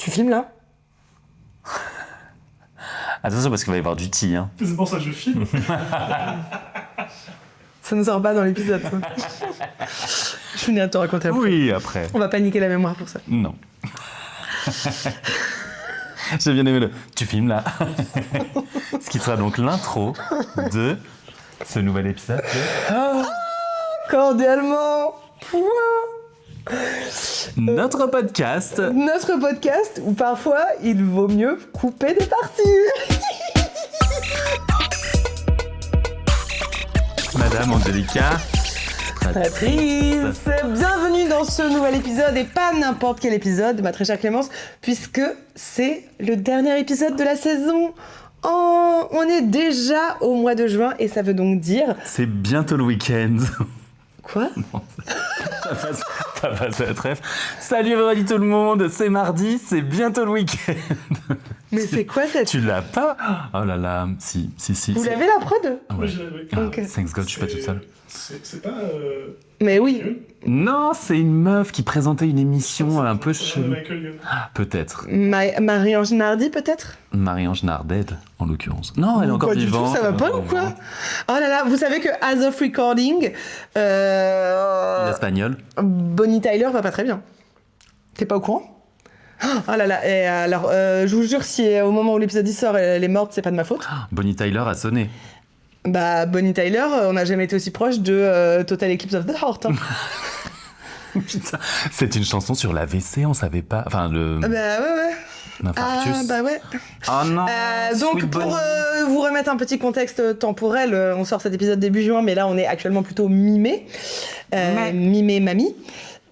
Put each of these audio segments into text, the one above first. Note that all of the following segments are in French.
Tu filmes là? Attention parce qu'il va y avoir du tea. Hein. C'est pour ça que je filme. Ça ne sort pas dans l'épisode. Je finis à te raconter après. Oui, après. On va pas niquer la mémoire pour ça. Non. J'ai bien aimé le « tu filmes là ». Ce qui sera donc l'intro de ce nouvel épisode. Cordialement, Notre podcast. notre podcast où parfois il vaut mieux couper des parties. Madame Angelica. Patrice, bienvenue dans ce nouvel épisode et pas n'importe quel épisode, ma très chère Clémence, puisque c'est le dernier épisode de la saison. Oh, on est déjà au mois de juin et ça veut donc dire... C'est bientôt le week-end. Quoi? T'as passé la trêve. Salut everybody tout le monde, c'est mardi, c'est bientôt le week-end. Mais c'est quoi cette... Tu l'as pas? Oh là là, si. Vous l'avez la prod? Ouais. Moi, je l'avais. Ah, Ok. thanks God, je suis pas toute seule. C'est pas. Mais oui. Non, c'est une meuf qui présentait une émission un peu chelou. Michael Young. Peut-être. Marie-Ange Nardi peut-être? Marie-Ange Narded, en l'occurrence. Non, elle est encore Pas du tout, vivante. ça va pas ou quoi? Oh là là, vous savez que as of recording, L'espagnol. Bonnie Tyler va pas très bien. T'es pas au courant? Oh là là, et alors je vous jure, si au moment où l'épisode y sort, elle est morte, c'est pas de ma faute. Bonnie Tyler a sonné. Bah, Bonnie Tyler, on n'a jamais été aussi proche de Total Eclipse of the Heart. Hein. Putain, c'est une chanson sur l'AVC, on savait pas. Enfin, Bah ouais. l'infarctus. Ah bah ouais. Oh non. Donc Sweet pour Bonnie. vous remettre un petit contexte temporel, on sort cet épisode début juin, mais là on est actuellement plutôt mi-mai. Mi-mai mamie.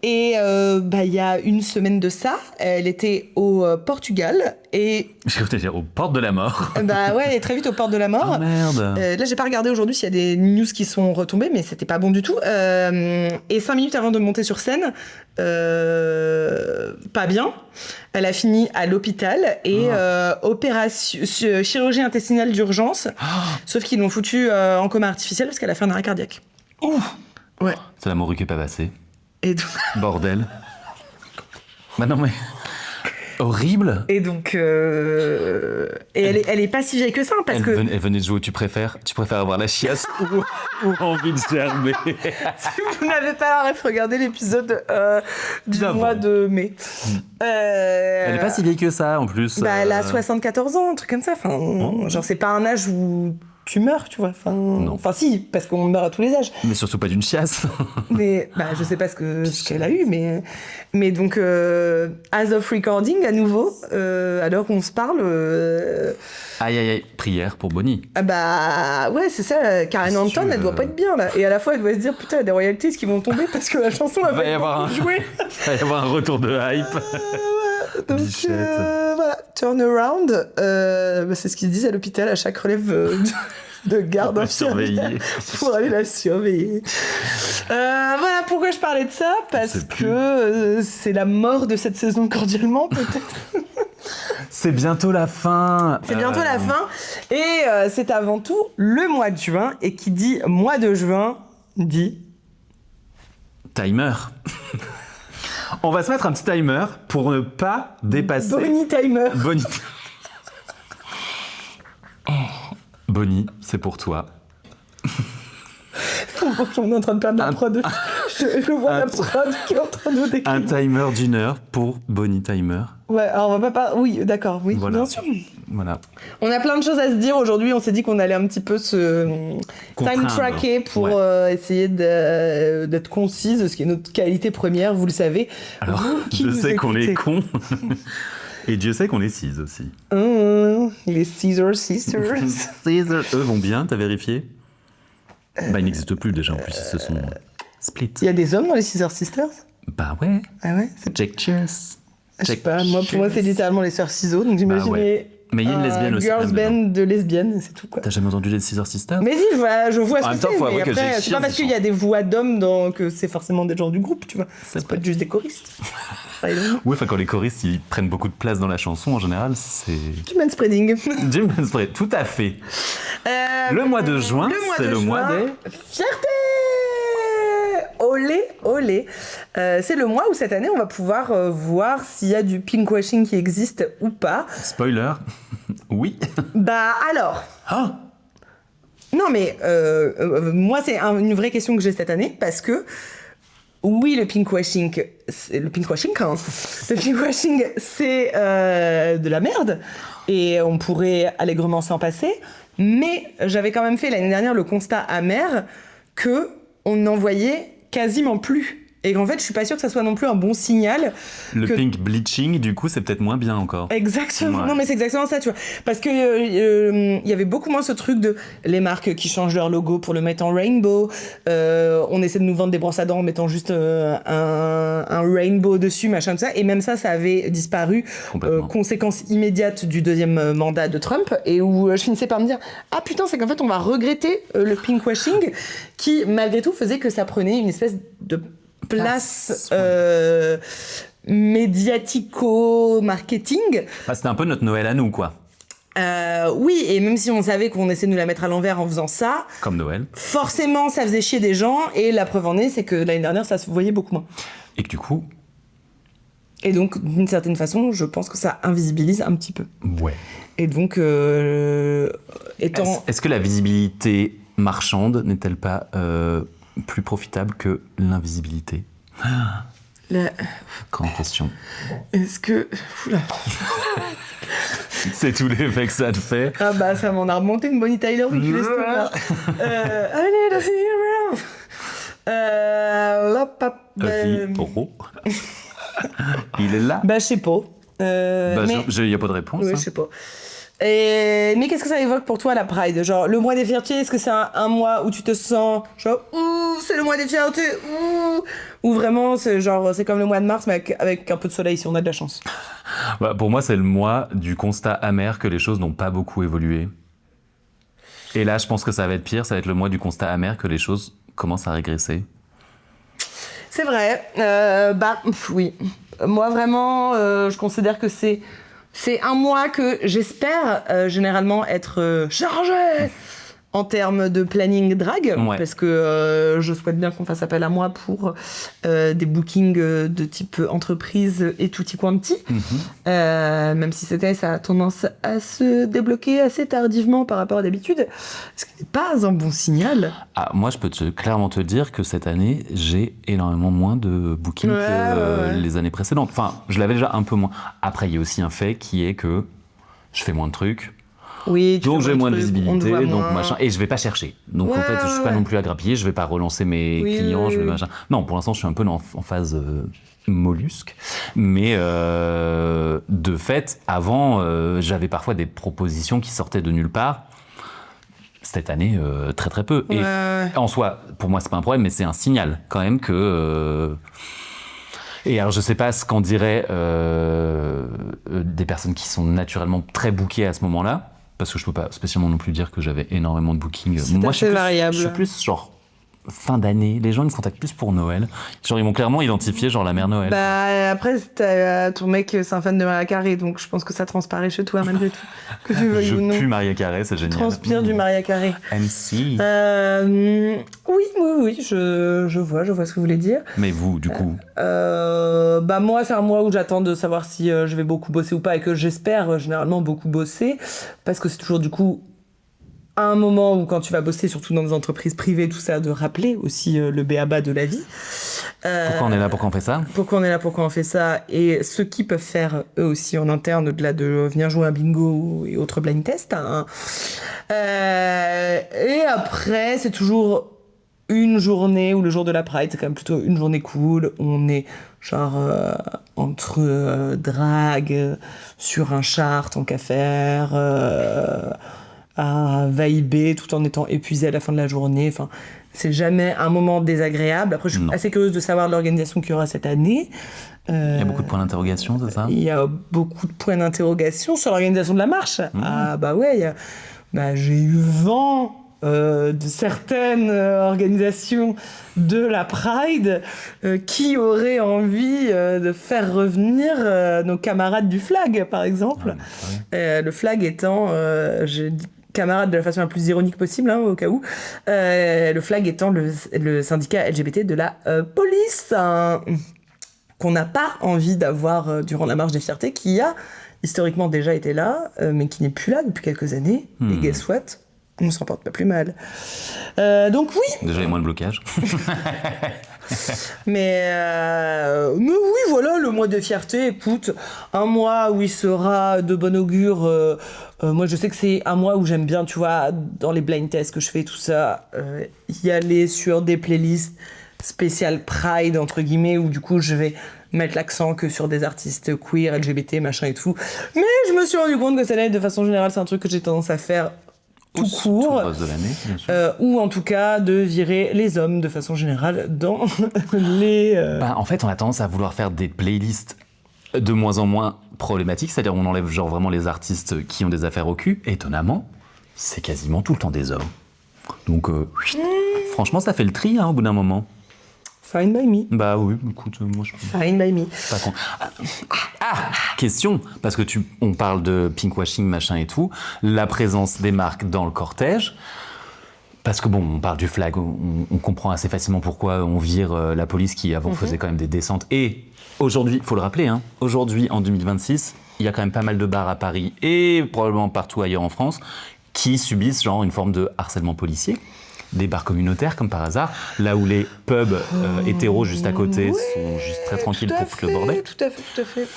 Et il y a une semaine de ça, elle était au Portugal et J'ai cru dire aux portes de la mort. bah ouais, elle est très vite aux portes de la mort. Oh merde. Là, j'ai pas regardé aujourd'hui s'il y a des news qui sont retombées, mais c'était pas bon du tout. Et 5 minutes avant de monter sur scène, pas bien. Elle a fini à l'hôpital et opération, chirurgie intestinale d'urgence. Sauf qu'ils l'ont foutue en coma artificiel parce qu'elle a fait un arrêt cardiaque. Ouf. Ouais. C'est la morue qui est pas passée. Et donc, Bordel. Bah non mais... Horrible. et donc elle est pas si vieille que ça hein, parce Elle que venait de jouer où tu préfères avoir la chiasse ou envie de gerber. si vous n'avez pas la ref, regardez l'épisode du D'avant. mois de mai. Elle est pas si vieille que ça en plus. Bah, elle a 74 ans, un truc comme ça. Enfin, genre, c'est pas un âge où tu meurs, tu vois. Enfin, si, parce qu'on meurt à tous les âges. Mais surtout pas d'une chiasse. Mais, bah, je sais pas ce qu'elle a eu, mais donc, as of recording, à nouveau, à l'heure où on se parle, Aïe, prière pour Bonnie. ah bah, ouais, c'est ça, Karen Qu'est-ce que Anton, tu elle veux doit pas être bien, là. Et à la fois, elle doit se dire, putain, il y a des royalties qui vont tomber parce que la chanson, elle Va y va avoir être jouée. Il va y avoir un retour de hype. Donc, Bichette. voilà, turnaround, c'est ce qu'ils disent à l'hôpital à chaque relève de garde Pour la infirmière, surveiller. pour aller la surveiller. Voilà pourquoi je parlais de ça, parce C'est plus. que c'est la mort de cette saison cordialement, peut-être. C'est bientôt la fin. C'est bientôt la fin, et c'est avant tout le mois de juin, et qui dit mois de juin, dit... Timer. On va se mettre un petit timer pour ne pas dépasser... Bonnie Timer. Bonnie. Bonnie, c'est pour toi. On est en train de perdre la prod. Je vois un- la prod qui est en train de décrire. Un timer d'1 heure pour Bonnie Timer. Ouais, alors on va pas... Oui, d'accord, oui, Voilà. bien sûr. Voilà. On a plein de choses à se dire aujourd'hui. On s'est dit qu'on allait un petit peu se Contraindre. time-tracker pour Ouais. essayer d'être concise, ce qui est notre qualité première, vous le savez. Alors, Vous qui je nous sais qu'on est écoutez. cons. Et Dieu sait qu'on est 6 aussi. Les Caesar Sisters. Eux vont bien, t'as vérifié? Bah, ils n'existent plus déjà, en plus, ils se sont split. Il y a des hommes dans les Caesar Sisters? Bah ouais. Ah ouais? Check cheers. Je sais pas, moi, pour moi, c'est littéralement les sœurs Ciseaux, donc j'imaginais Bah ouais. Mais il y a une lesbienne aussi, girls quand même, band de lesbiennes, c'est tout, quoi. T'as jamais entendu les Scissor Sisters? Mais si, je vois En ce même que temps, c'est, faut mais avouer que après, j'ai c'est pas chier, parce ces qu'il y a des voix d'hommes que c'est forcément des gens du groupe, tu vois. C'est Ça peut vrai. être juste des choristes. I don't know. Oui, enfin, quand les choristes ils prennent beaucoup de place dans la chanson, en général, c'est. Du manspreading. Jim Manspread, tout à fait. Le mois de juin, c'est le mois des. Fierté. olé, olé. C'est le mois où cette année, on va pouvoir voir s'il y a du pinkwashing qui existe ou pas. Spoiler, oui. Bah alors... Ah. Non, mais moi, c'est une vraie question que j'ai cette année, parce que oui, le pinkwashing, c'est de la merde, et on pourrait allègrement s'en passer, mais j'avais quand même fait l'année dernière le constat amer que on n'en voyait quasiment plus. Et qu'en fait, je suis pas sûre que ça soit non plus un bon signal. Le pink bleaching, du coup, c'est peut-être moins bien encore. Exactement. Ouais. Non, mais c'est exactement ça, tu vois. Parce que y avait beaucoup moins ce truc de les marques qui changent leur logo pour le mettre en rainbow. On essaie de nous vendre des brosses à dents en mettant juste un rainbow dessus, machin, tout ça. Et même ça avait disparu. Conséquence immédiate du deuxième mandat de Trump. Et où je finissais par me dire, ah putain, c'est qu'en fait, on va regretter le pinkwashing qui, malgré tout, faisait que ça prenait une espèce de place médiatico-marketing. Ah, c'était un peu notre Noël à nous, quoi. Oui, et même si on savait qu'on essayait de nous la mettre à l'envers en faisant ça... Comme Noël. Forcément, ça faisait chier des gens, et la preuve en est, c'est que l'année dernière, ça se voyait beaucoup moins. Et que du coup... Et donc, d'une certaine façon, je pense que ça invisibilise un petit peu. Ouais. Et donc, étant... Est-ce que la visibilité marchande n'est-elle pas plus profitable que l'invisibilité ? Grande question. Est-ce que... Oula. C'est tous les effets que ça te fait. Ah bah, ça m'en a remonté une Bonnie Tyler, oui, tu laisses tout là. I need a hero. Il est là. Bah, je sais pas. Il n'y a pas de réponse. Oui, je sais pas. Mais qu'est-ce que ça évoque pour toi, la Pride ? Genre, le mois des fiertés, est-ce que c'est un mois où tu te sens genre, ouh, c'est le mois des fiertés, ouh, ou vraiment, c'est comme le mois de mars, mais avec un peu de soleil, si on a de la chance ? Bah, pour moi, c'est le mois du constat amer que les choses n'ont pas beaucoup évolué. Et là, je pense que ça va être pire, ça va être le mois du constat amer que les choses commencent à régresser. C'est vrai. Oui. Moi, vraiment, je considère que c'est un mois que j'espère généralement être chargé en termes de planning drag, parce que je souhaite bien qu'on fasse appel à moi pour des bookings de type entreprise et tutti quanti. Même si cette année, ça a tendance à se débloquer assez tardivement par rapport à d'habitude, ce qui n'est pas un bon signal. Ah, moi, je peux clairement te dire que cette année, j'ai énormément moins de bookings que les années précédentes. Enfin, je l'avais déjà un peu moins. Après, il y a aussi un fait qui est que je fais moins de trucs. Oui, donc j'ai moins de visibilité, donc machin, et je vais pas chercher. Donc en fait, je suis pas non plus à grappiller, je vais pas relancer mes clients, je vais machin. Non, pour l'instant, je suis un peu en phase mollusque, mais de fait, avant, j'avais parfois des propositions qui sortaient de nulle part. Cette année, très très peu. Et en soi, pour moi, c'est pas un problème, mais c'est un signal quand même que. Et alors, je sais pas ce qu'en diraient des personnes qui sont naturellement très bookées à ce moment-là. Parce que je peux pas spécialement non plus dire que j'avais énormément de bookings. Moi, je suis plus genre fin d'année. Les gens ils me contactent plus pour Noël. Genre, ils m'ont clairement identifié genre la mère Noël. Bah, après, ton mec, c'est un fan de Mariah Carey, donc je pense que ça transparaît chez toi malgré tout. Que tu veuilles ou non. Je pue Mariah Carey, c'est génial. Tu transpires du Mariah Carey. MC. Oui, je vois ce que vous voulez dire. Mais vous, du coup bah moi, c'est un mois où j'attends de savoir si je vais beaucoup bosser ou pas, et que j'espère généralement beaucoup bosser, parce que c'est toujours du coup un moment où quand tu vas bosser, surtout dans des entreprises privées, tout ça, de rappeler aussi le b.a.-ba de la vie. Pourquoi on est là, pourquoi on fait ça ? Pourquoi on est là, pourquoi on fait ça, et ce qu'ils peuvent faire eux aussi en interne, au-delà de venir jouer un bingo et autres blind tests. Hein. Et après, c'est toujours une journée, ou le jour de la Pride, c'est quand même plutôt une journée cool, où on est genre entre drague, sur un char, tant qu'à faire, à vibrer tout en étant épuisé à la fin de la journée. Enfin, c'est jamais un moment désagréable. Après, je suis assez curieuse de savoir l'organisation qu'il y aura cette année. Il y a beaucoup de points d'interrogation, c'est ça ? Il y a beaucoup de points d'interrogation sur l'organisation de la marche. Ah bah ouais, j'ai eu vent de certaines organisations de la Pride qui auraient envie de faire revenir nos camarades du flag, par exemple. Le flag étant, camarades de la façon la plus ironique possible, au cas où. Le flag étant le syndicat LGBT de la police, qu'on n'a pas envie d'avoir durant la marche des fiertés, qui a historiquement déjà été là, mais qui n'est plus là depuis quelques années. Et guess what ? On s'en porte pas plus mal. Donc oui. Déjà, il y a moins de blocage. Mais oui, voilà, le mois de fierté, écoute, un mois où il sera de bon augure. Moi, je sais que c'est un mois où j'aime bien, tu vois, dans les blind tests que je fais, tout ça, y aller sur des playlists spéciales Pride, entre guillemets, où du coup, je vais mettre l'accent que sur des artistes queer, LGBT, machin et tout. Mais je me suis rendu compte que cette année, de façon générale, c'est un truc que j'ai tendance à faire tout court, tout le reste de l'année, bien sûr. Ou en tout cas de virer les hommes de façon générale dans les... En fait, on a tendance à vouloir faire des playlists de moins en moins problématiques, c'est-à-dire on enlève genre vraiment les artistes qui ont des affaires au cul, et étonnamment, c'est quasiment tout le temps des hommes. Donc, franchement, ça fait le tri au bout d'un moment. Fine by me. Bah oui, écoute, moi je... Fine by me. Pas con. Question, parce que on parle de pinkwashing, machin et tout, la présence des marques dans le cortège, parce que bon, on parle du flag, on comprend assez facilement pourquoi on vire la police qui avant faisait quand même des descentes, et aujourd'hui, il faut le rappeler, aujourd'hui en 2026, il y a quand même pas mal de bars à Paris, et probablement partout ailleurs en France, qui subissent genre une forme de harcèlement policier. Des bars communautaires, comme par hasard, là où les pubs hétéros juste à côté sont juste très tranquilles pour foutre le bordel. Tout à fait.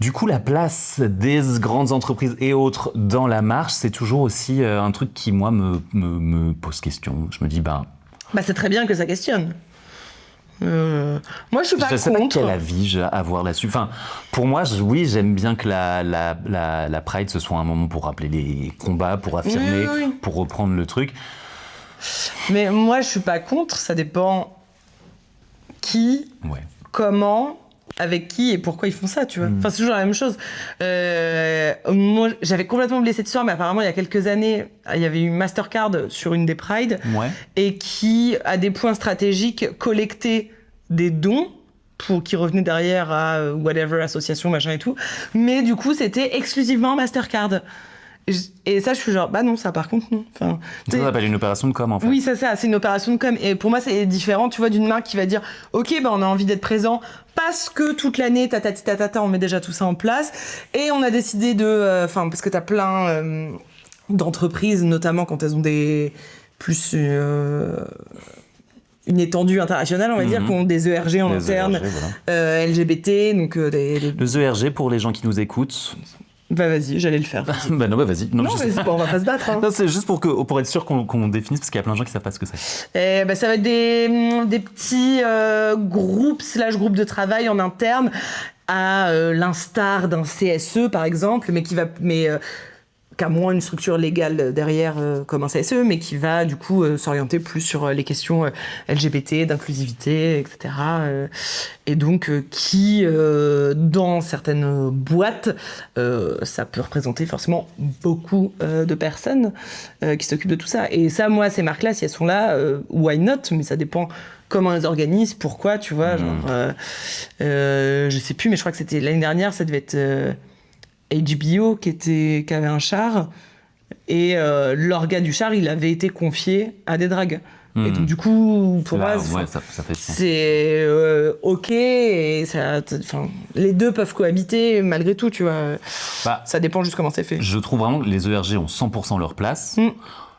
Du coup, la place des grandes entreprises et autres dans la marche, c'est toujours aussi un truc qui, moi, me pose question. Je me dis, c'est très bien que ça questionne. Moi, je suis pas contre. Je sais pas quel avis j'ai à avoir là-dessus. Enfin, pour moi, oui, j'aime bien que la Pride, ce soit un moment pour rappeler les combats, pour affirmer, pour reprendre le truc. Mais moi, je suis pas contre, ça dépend qui, comment, avec qui et pourquoi ils font ça, tu vois. Enfin, c'est toujours la même chose. Moi, j'avais complètement oublié cette histoire, mais apparemment, il y a quelques années, il y avait eu Mastercard sur une des Pride, et qui, à des points stratégiques, collectait des dons qui revenaient derrière à whatever, association, machin et tout. Mais du coup, c'était exclusivement Mastercard. Et ça, je suis genre, non, ça par contre, non. Enfin, ça s'appelle une opération de com, en fait. Oui, c'est une opération de com. Et pour moi, c'est différent, tu vois, d'une marque qui va dire, ok, on a envie d'être présent parce que toute l'année, on met déjà tout ça en place. Et on a décidé parce que t'as plein d'entreprises, notamment quand elles ont une étendue internationale, on va dire, qui ont des ERG en interne, LGBT, donc Les ERG, pour les gens qui nous écoutent... vas-y, j'allais le faire. Vas-y. Non, vas-y, on va pas se battre. Non, c'est juste pour être sûr qu'on définisse, parce qu'il y a plein de gens qui savent pas ce que c'est. Ça va être des petits groupes de travail en interne, à l'instar d'un CSE, par exemple, mais qui a moins une structure légale derrière comme un CSE, mais qui va du coup s'orienter plus sur les questions LGBT, d'inclusivité, etc. Et donc qui, dans certaines boîtes, ça peut représenter forcément beaucoup de personnes qui s'occupent de tout ça. Et ça, moi, ces marques-là, si elles sont là, why not ? Mais ça dépend comment elles organisent, pourquoi, tu vois. Je sais plus, mais je crois que c'était l'année dernière, ça devait être... HBO qui avait un char, et l'orga du char, il avait été confié à des drags. Et donc du coup, pour moi, ça fait sens. C'est ok, et les deux peuvent cohabiter malgré tout, tu vois. Ça dépend juste comment c'est fait. Je trouve vraiment que les ERG ont 100% leur place.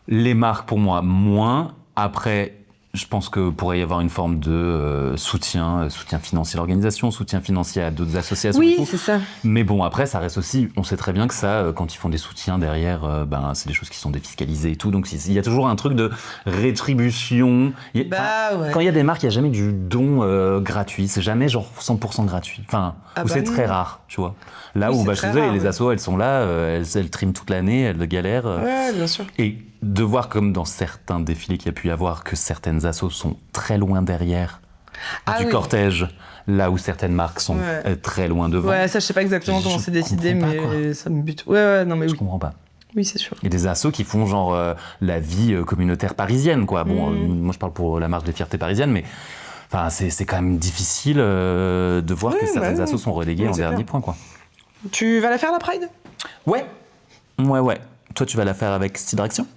Les marques, pour moi, moins. Après, je pense que pourrait y avoir une forme de soutien financier à l'organisation, soutien financier à d'autres associations. Oui, et tout. c'est ça. Mais bon, après, ça reste aussi, on sait très bien que ça, quand ils font des soutiens derrière, c'est des choses qui sont défiscalisées et tout. Donc il y a toujours un truc de rétribution. Quand il y a des marques, il n'y a jamais du don gratuit. C'est jamais genre 100% gratuit. Enfin, c'est très rare, tu vois. Là où chez eux, les assos, elles sont là, elles triment toute l'année, elles galèrent. Ouais, bien sûr. Et de voir comme dans certains défilés qu'il y a pu y avoir que certaines assos sont très loin derrière du cortège, là où certaines marques sont très loin devant. Ouais, ça je sais pas exactement comment c'est décidé, mais ça me bute. Je comprends pas. Oui, c'est sûr. Il y a des assos qui font genre la vie communautaire parisienne, quoi. Bon, moi je parle pour la marche des fiertés parisiennes, mais c'est quand même difficile de voir que certaines assos sont reléguées en dernier point, quoi. Tu vas la faire, la Pride ? Ouais. De toute Toi, tu vas la faire avec style d'action ?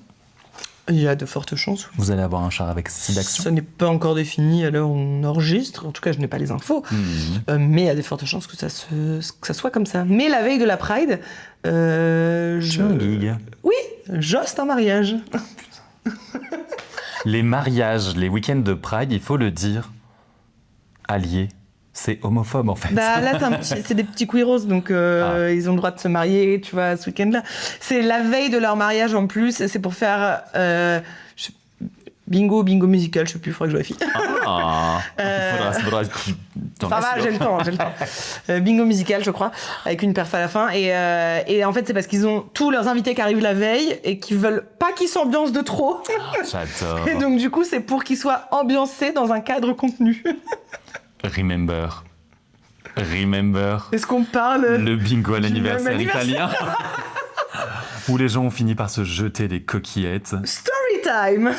Il y a de fortes chances. Vous allez avoir un char avec style d'action ? Ça n'est pas encore défini à l'heure où on enregistre. En tout cas, je n'ai pas les infos. Mais il y a de fortes chances que ça soit comme ça. Mais la veille de la Pride, oui, j'oste un mariage. Les mariages, les week-ends de Pride, il faut le dire, alliés. C'est homophobe, en fait. Bah là, c'est des petits queeros, donc ils ont le droit de se marier, tu vois, ce week-end-là. C'est la veille de leur mariage, en plus, et c'est pour faire bingo musical, je sais plus, il faudrait que je vérifie. Il faudra ça va, j'ai le temps. Bingo musical, je crois, avec une perf à la fin. Et en fait, c'est parce qu'ils ont tous leurs invités qui arrivent la veille et qui veulent pas qu'ils s'ambiancent de trop. J'adore. Et donc, du coup, c'est pour qu'ils soient ambiancés dans un cadre contenu. Remember. Est-ce qu'on parle le bingo à l'anniversaire italien où les gens ont fini par se jeter des coquillettes. Story time.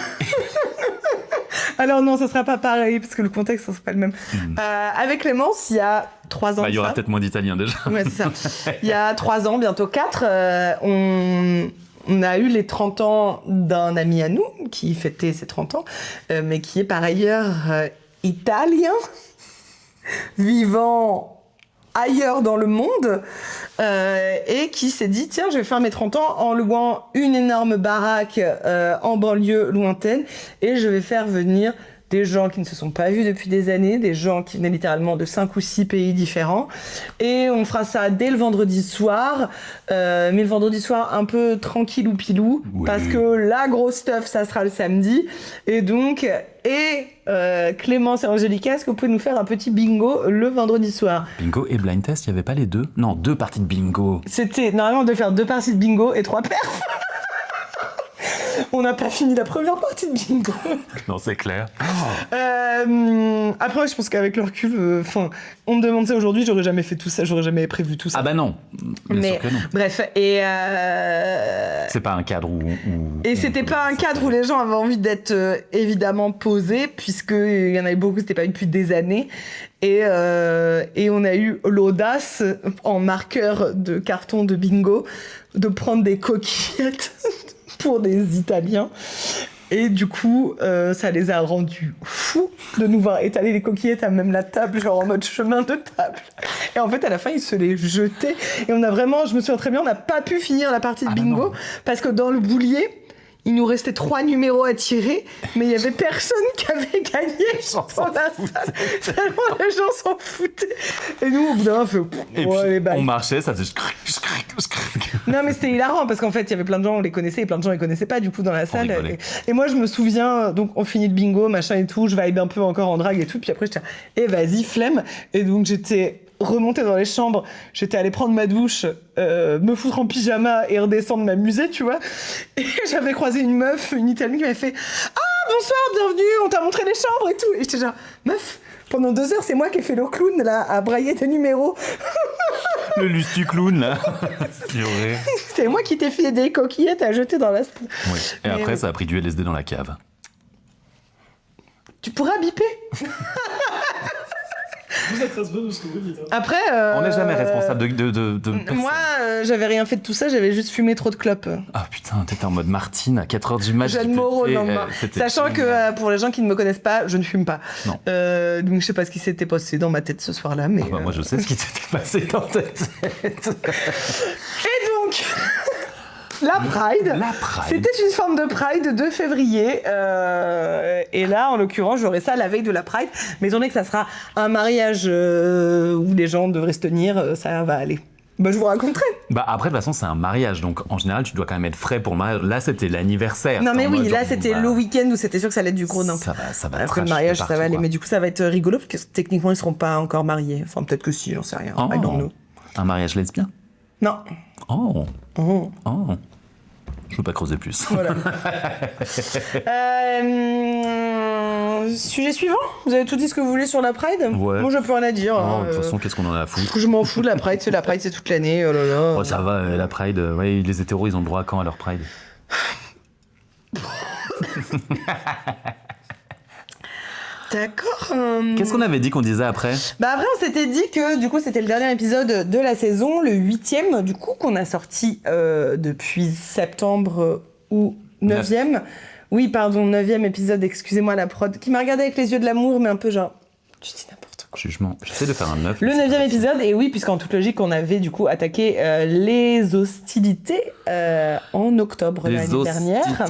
Alors non, ça sera pas pareil parce que le contexte, ça sera pas le même. Avec Clémence, il y a 3 ans. Il y aura peut-être moins d'Italiens déjà. Ouais, c'est ça. Il y a 3 ans, bientôt 4, on a eu les 30 ans d'un ami à nous qui fêtait ses 30 ans, mais qui est par ailleurs italien, vivant ailleurs dans le monde, et qui s'est dit, tiens, je vais faire mes 30 ans en louant une énorme baraque en banlieue lointaine, et je vais faire venir des gens qui ne se sont pas vus depuis des années, des gens qui venaient littéralement de 5 ou 6 pays différents, et on fera ça dès le vendredi soir, mais le vendredi soir un peu tranquille ou pilou, parce que la grosse stuff, ça sera le samedi, et donc... Clémence et Angélica, est-ce que vous pouvez nous faire un petit bingo le vendredi soir ? Bingo et blind test, il n'y avait pas les deux ? Non, 2 parties de bingo. C'était normalement de faire 2 parties de bingo et 3 perfs. On n'a pas fini la première partie de bingo. Non, c'est clair. Après, je pense qu'avec le recul, on me demande ça aujourd'hui, j'aurais jamais fait tout ça, j'aurais jamais prévu tout ça. Ah bah non, bien sûr que non. Bref, c'est pas un cadre où... Et c'était pas un cadre où les gens avaient envie d'être évidemment posés, puisqu'il y en avait beaucoup, c'était pas eu depuis des années. Et on a eu l'audace, en marqueur de carton de bingo, de prendre des coquillettes pour des Italiens. Et du coup, ça les a rendus fous de nous voir étaler les coquillettes à même la table, genre en mode chemin de table. Et en fait, à la fin, ils se les jetaient. Et on a vraiment, je me souviens très bien, on n'a pas pu finir la partie de bingo, parce que dans le boulier, il nous restait 3 numéros à tirer, mais il y avait personne qui avait gagné dans la salle. Tellement les gens s'en foutaient. Et nous, au bout d'un moment, on marchait, ça faisait... Non, mais c'était hilarant, parce qu'en fait, il y avait plein de gens, on les connaissait, et plein de gens, ils connaissaient pas, du coup, dans la salle. Et moi, je me souviens, donc, on finit le bingo, machin et tout, je vibe un peu encore en drague et tout, puis après, j'étais, vas-y, flemme. Et donc, j'étais remonter dans les chambres, j'étais allée prendre ma douche, me foutre en pyjama et redescendre m'amuser, tu vois. Et j'avais croisé une meuf, une Italienne qui m'avait fait « Ah, bonsoir, bienvenue, on t'a montré les chambres et tout ». Et j'étais genre « Meuf, pendant 2 heures, c'est moi qui ai fait le clown, là, à brailler tes numéros. » Le lus du clown, là. C'est moi qui t'ai fait des coquillettes à jeter dans la salle. Oui. Et après, ça a pris du LSD dans la cave. Tu pourras biper. Vous êtes responsable de ce que vous dites. Après, on n'est jamais responsable de moi, j'avais rien fait de tout ça, j'avais juste fumé trop de clopes. Ah putain, t'étais en mode Martine à 4h du mat. Jeanne Moreau, non. Sachant que pour les gens qui ne me connaissent pas, je ne fume pas. Non. Donc je sais pas ce qui s'était passé dans ma tête ce soir-là, mais. Moi, je sais ce qui s'était passé dans ta tête. Et donc. La Pride, c'était une forme de Pride de février, et là, en l'occurrence, j'aurai ça la veille de la Pride, mais étant donné que ça sera un mariage où les gens devraient se tenir, ça va aller. Bah, je vous raconterai. Bah, après, de toute façon, c'est un mariage, donc en général, tu dois quand même être frais pour le mariage. Là, c'était l'anniversaire. Non, mais oui, là, c'était le week-end où c'était sûr que ça allait être du gros nimp. Ça va. Après le mariage, ça va aller, mais du coup, ça va être rigolo, parce que techniquement, ils seront pas encore mariés. Enfin, peut-être que si, j'en sais rien. Oh. Un mariage lesbien ? Non. Oh. Je veux pas creuser plus. Voilà. Sujet suivant ? Vous avez tout dit ce que vous voulez sur la Pride ? Ouais. Moi, je peux rien à dire. De toute façon, qu'est-ce qu'on en a à foutre ? Je m'en fous de la Pride, c'est toute l'année. Oh là là. Oh, ça va, la Pride. Ouais, les hétéros, ils ont le droit quand à leur Pride ? D'accord. Qu'est-ce qu'on avait dit qu'on disait après ? Bah après, on s'était dit que du coup, c'était le dernier épisode de la saison, le 8e, du coup, qu'on a sorti depuis septembre ou 9e. Oui, pardon, 9e épisode, excusez-moi la prod, qui m'a regardé avec les yeux de l'amour, mais un peu genre, tu dis n'importe quoi. Jugement. J'essaie de faire un 9. Le 9e épisode, et oui, puisqu'en toute logique, on avait du coup attaqué les hostilités en octobre l'année dernière.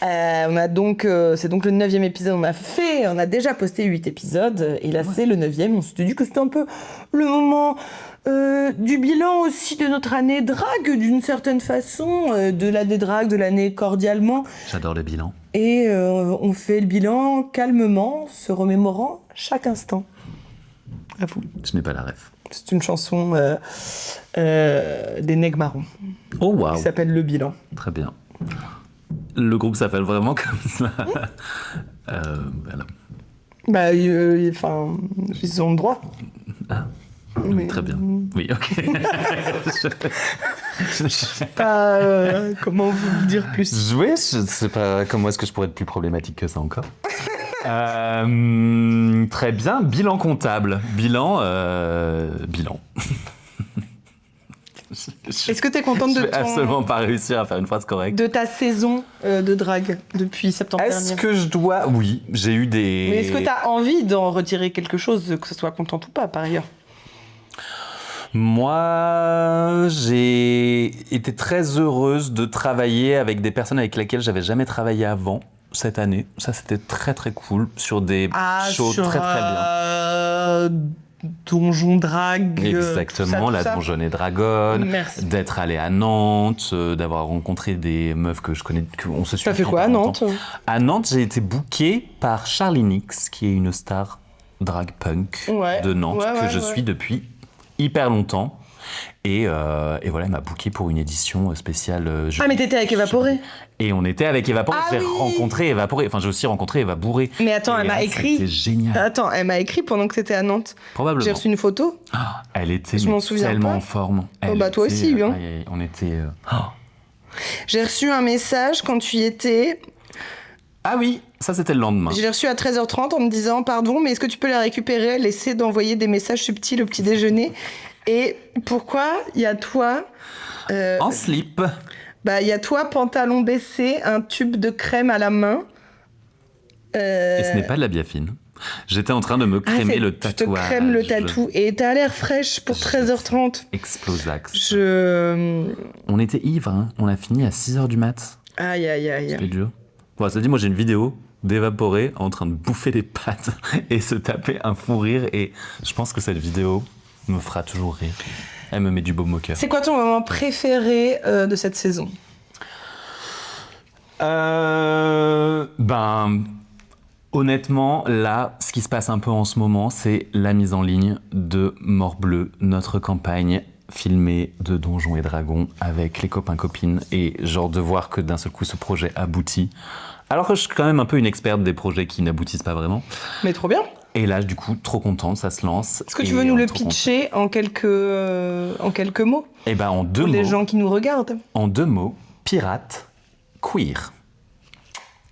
On a donc, c'est donc le 9e épisode, on a déjà posté 8 épisodes, et là c'est le 9e, on s'était dit que c'était un peu le moment du bilan aussi de notre année drague, d'une certaine façon, de l'année drague, de l'année cordialement. J'adore le bilan. Et on fait le bilan calmement, se remémorant chaque instant. À vous. Je n'ai pas la ref. C'est une chanson des Nègres Marrons. Oh waouh. Qui s'appelle Le Bilan. Très bien. Le groupe s'appelle vraiment comme ça. Voilà. Bah, enfin, ils ont le droit. Ah. Mais... Très bien. Oui, ok. Je sais pas comment vous le dire plus. Oui, je ne sais pas comment est-ce que je pourrais être plus problématique que ça encore. Très bien. Bilan comptable. Bilan. Est-ce que tu es contente de Je vais absolument pas réussir à faire une phrase correcte. De ta saison de drague depuis septembre dernier. Est-ce que je dois... Oui, j'ai eu des... Mais est-ce que tu as envie d'en retirer quelque chose, que ce soit contente ou pas, par ailleurs ? Moi, j'ai été très heureuse de travailler avec des personnes avec lesquelles j'avais jamais travaillé avant cette année. Ça, c'était très très cool sur des shows très très bien. Donjon Drague. Exactement, la Donjon et Dragonne. Merci. D'être allé à Nantes, d'avoir rencontré des meufs que je connais, qu'on se suit. T'as fait quoi à Nantes ? À Nantes, j'ai été bookée par Charlie Nix, qui est une star drag punk de Nantes que je suis depuis hyper longtemps. Et voilà, elle m'a booké pour une édition spéciale. Mais t'étais avec Évaporé. Et on était avec Évaporé. J'ai rencontré Évaporé. Enfin, j'ai aussi rencontré Eva Bourré. Mais attends, elle m'a écrit. C'était génial. Attends, elle m'a écrit pendant que t'étais à Nantes. Probablement. J'ai reçu une photo. Elle était tellement en forme. Toi aussi, hein. On était. J'ai reçu un message quand tu y étais. Ah oui, ça c'était le lendemain. Je l'ai reçu à 13h30 en me disant pardon, mais est-ce que tu peux la récupérer ? Elle essaie d'envoyer des messages subtils au petit déjeuner. Et pourquoi il y a toi en slip. Bah, il y a toi, pantalon baissé, un tube de crème à la main. Et ce n'est pas de la biafine. J'étais en train de me crémer le tatouage. Tu te crèmes le tatou. Et t'as l'air fraîche pour 13h30. Explosax. On était ivres, hein. On a fini à 6h du mat. Aïe, aïe, aïe. C'était dur. Bon, ça dit, moi j'ai une vidéo d'Évaporé en train de bouffer des pâtes et se taper un fou rire. Et je pense que cette vidéo me fera toujours rire. Elle me met du baume au cœur. C'est quoi ton moment préféré de cette saison ? Honnêtement, là, ce qui se passe un peu en ce moment, c'est la mise en ligne de Morbleu, notre campagne filmée de Donjons et Dragons avec les copains-copines, et genre de voir que d'un seul coup ce projet aboutit. Alors que je suis quand même un peu une experte des projets qui n'aboutissent pas vraiment. Mais trop bien. Et là, du coup, trop contente, ça se lance. Est-ce que tu veux nous le pitcher en quelques mots ? Eh ben, en 2 mots. Pour les gens qui nous regardent. En 2 mots, pirate queer.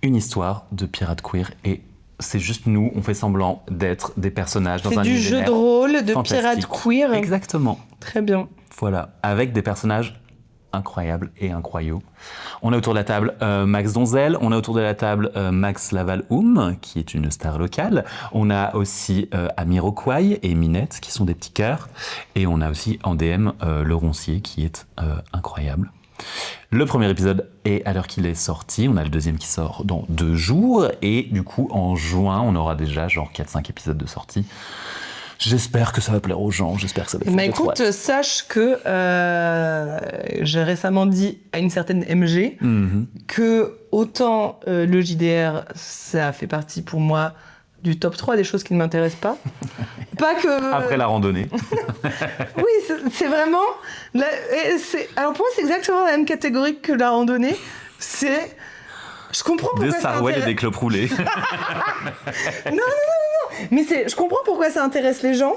Une histoire de pirate queer, et c'est juste nous, on fait semblant d'être des personnages dans un univers. C'est du jeu de rôle de pirate queer. Exactement. Très bien. Voilà, avec des personnages incroyables et incroyaux. On a autour de la table Max Donzel, on a autour de la table Max Laval-Oum, qui est une star locale. On a aussi Amiroquai et Minette, qui sont des petits cœurs. Et on a aussi en DM le Roncier, qui est incroyable. Le premier épisode est à l'heure qu'il est sorti. On a le deuxième qui sort dans 2 jours. Et du coup, en juin, on aura déjà genre 4-5 épisodes de sortie. J'espère que ça va plaire aux gens, j'espère que ça va faire écoute, sache que j'ai récemment dit à une certaine MG que autant le JDR, ça fait partie pour moi du top 3 des choses qui ne m'intéressent pas. Pas que... Après la randonnée. Oui, c'est vraiment... Alors pour moi, c'est exactement la même catégorie que la randonnée. C'est... Je comprends pourquoi des sarouels et des clopes roulés. Non. Mais je comprends pourquoi ça intéresse les gens.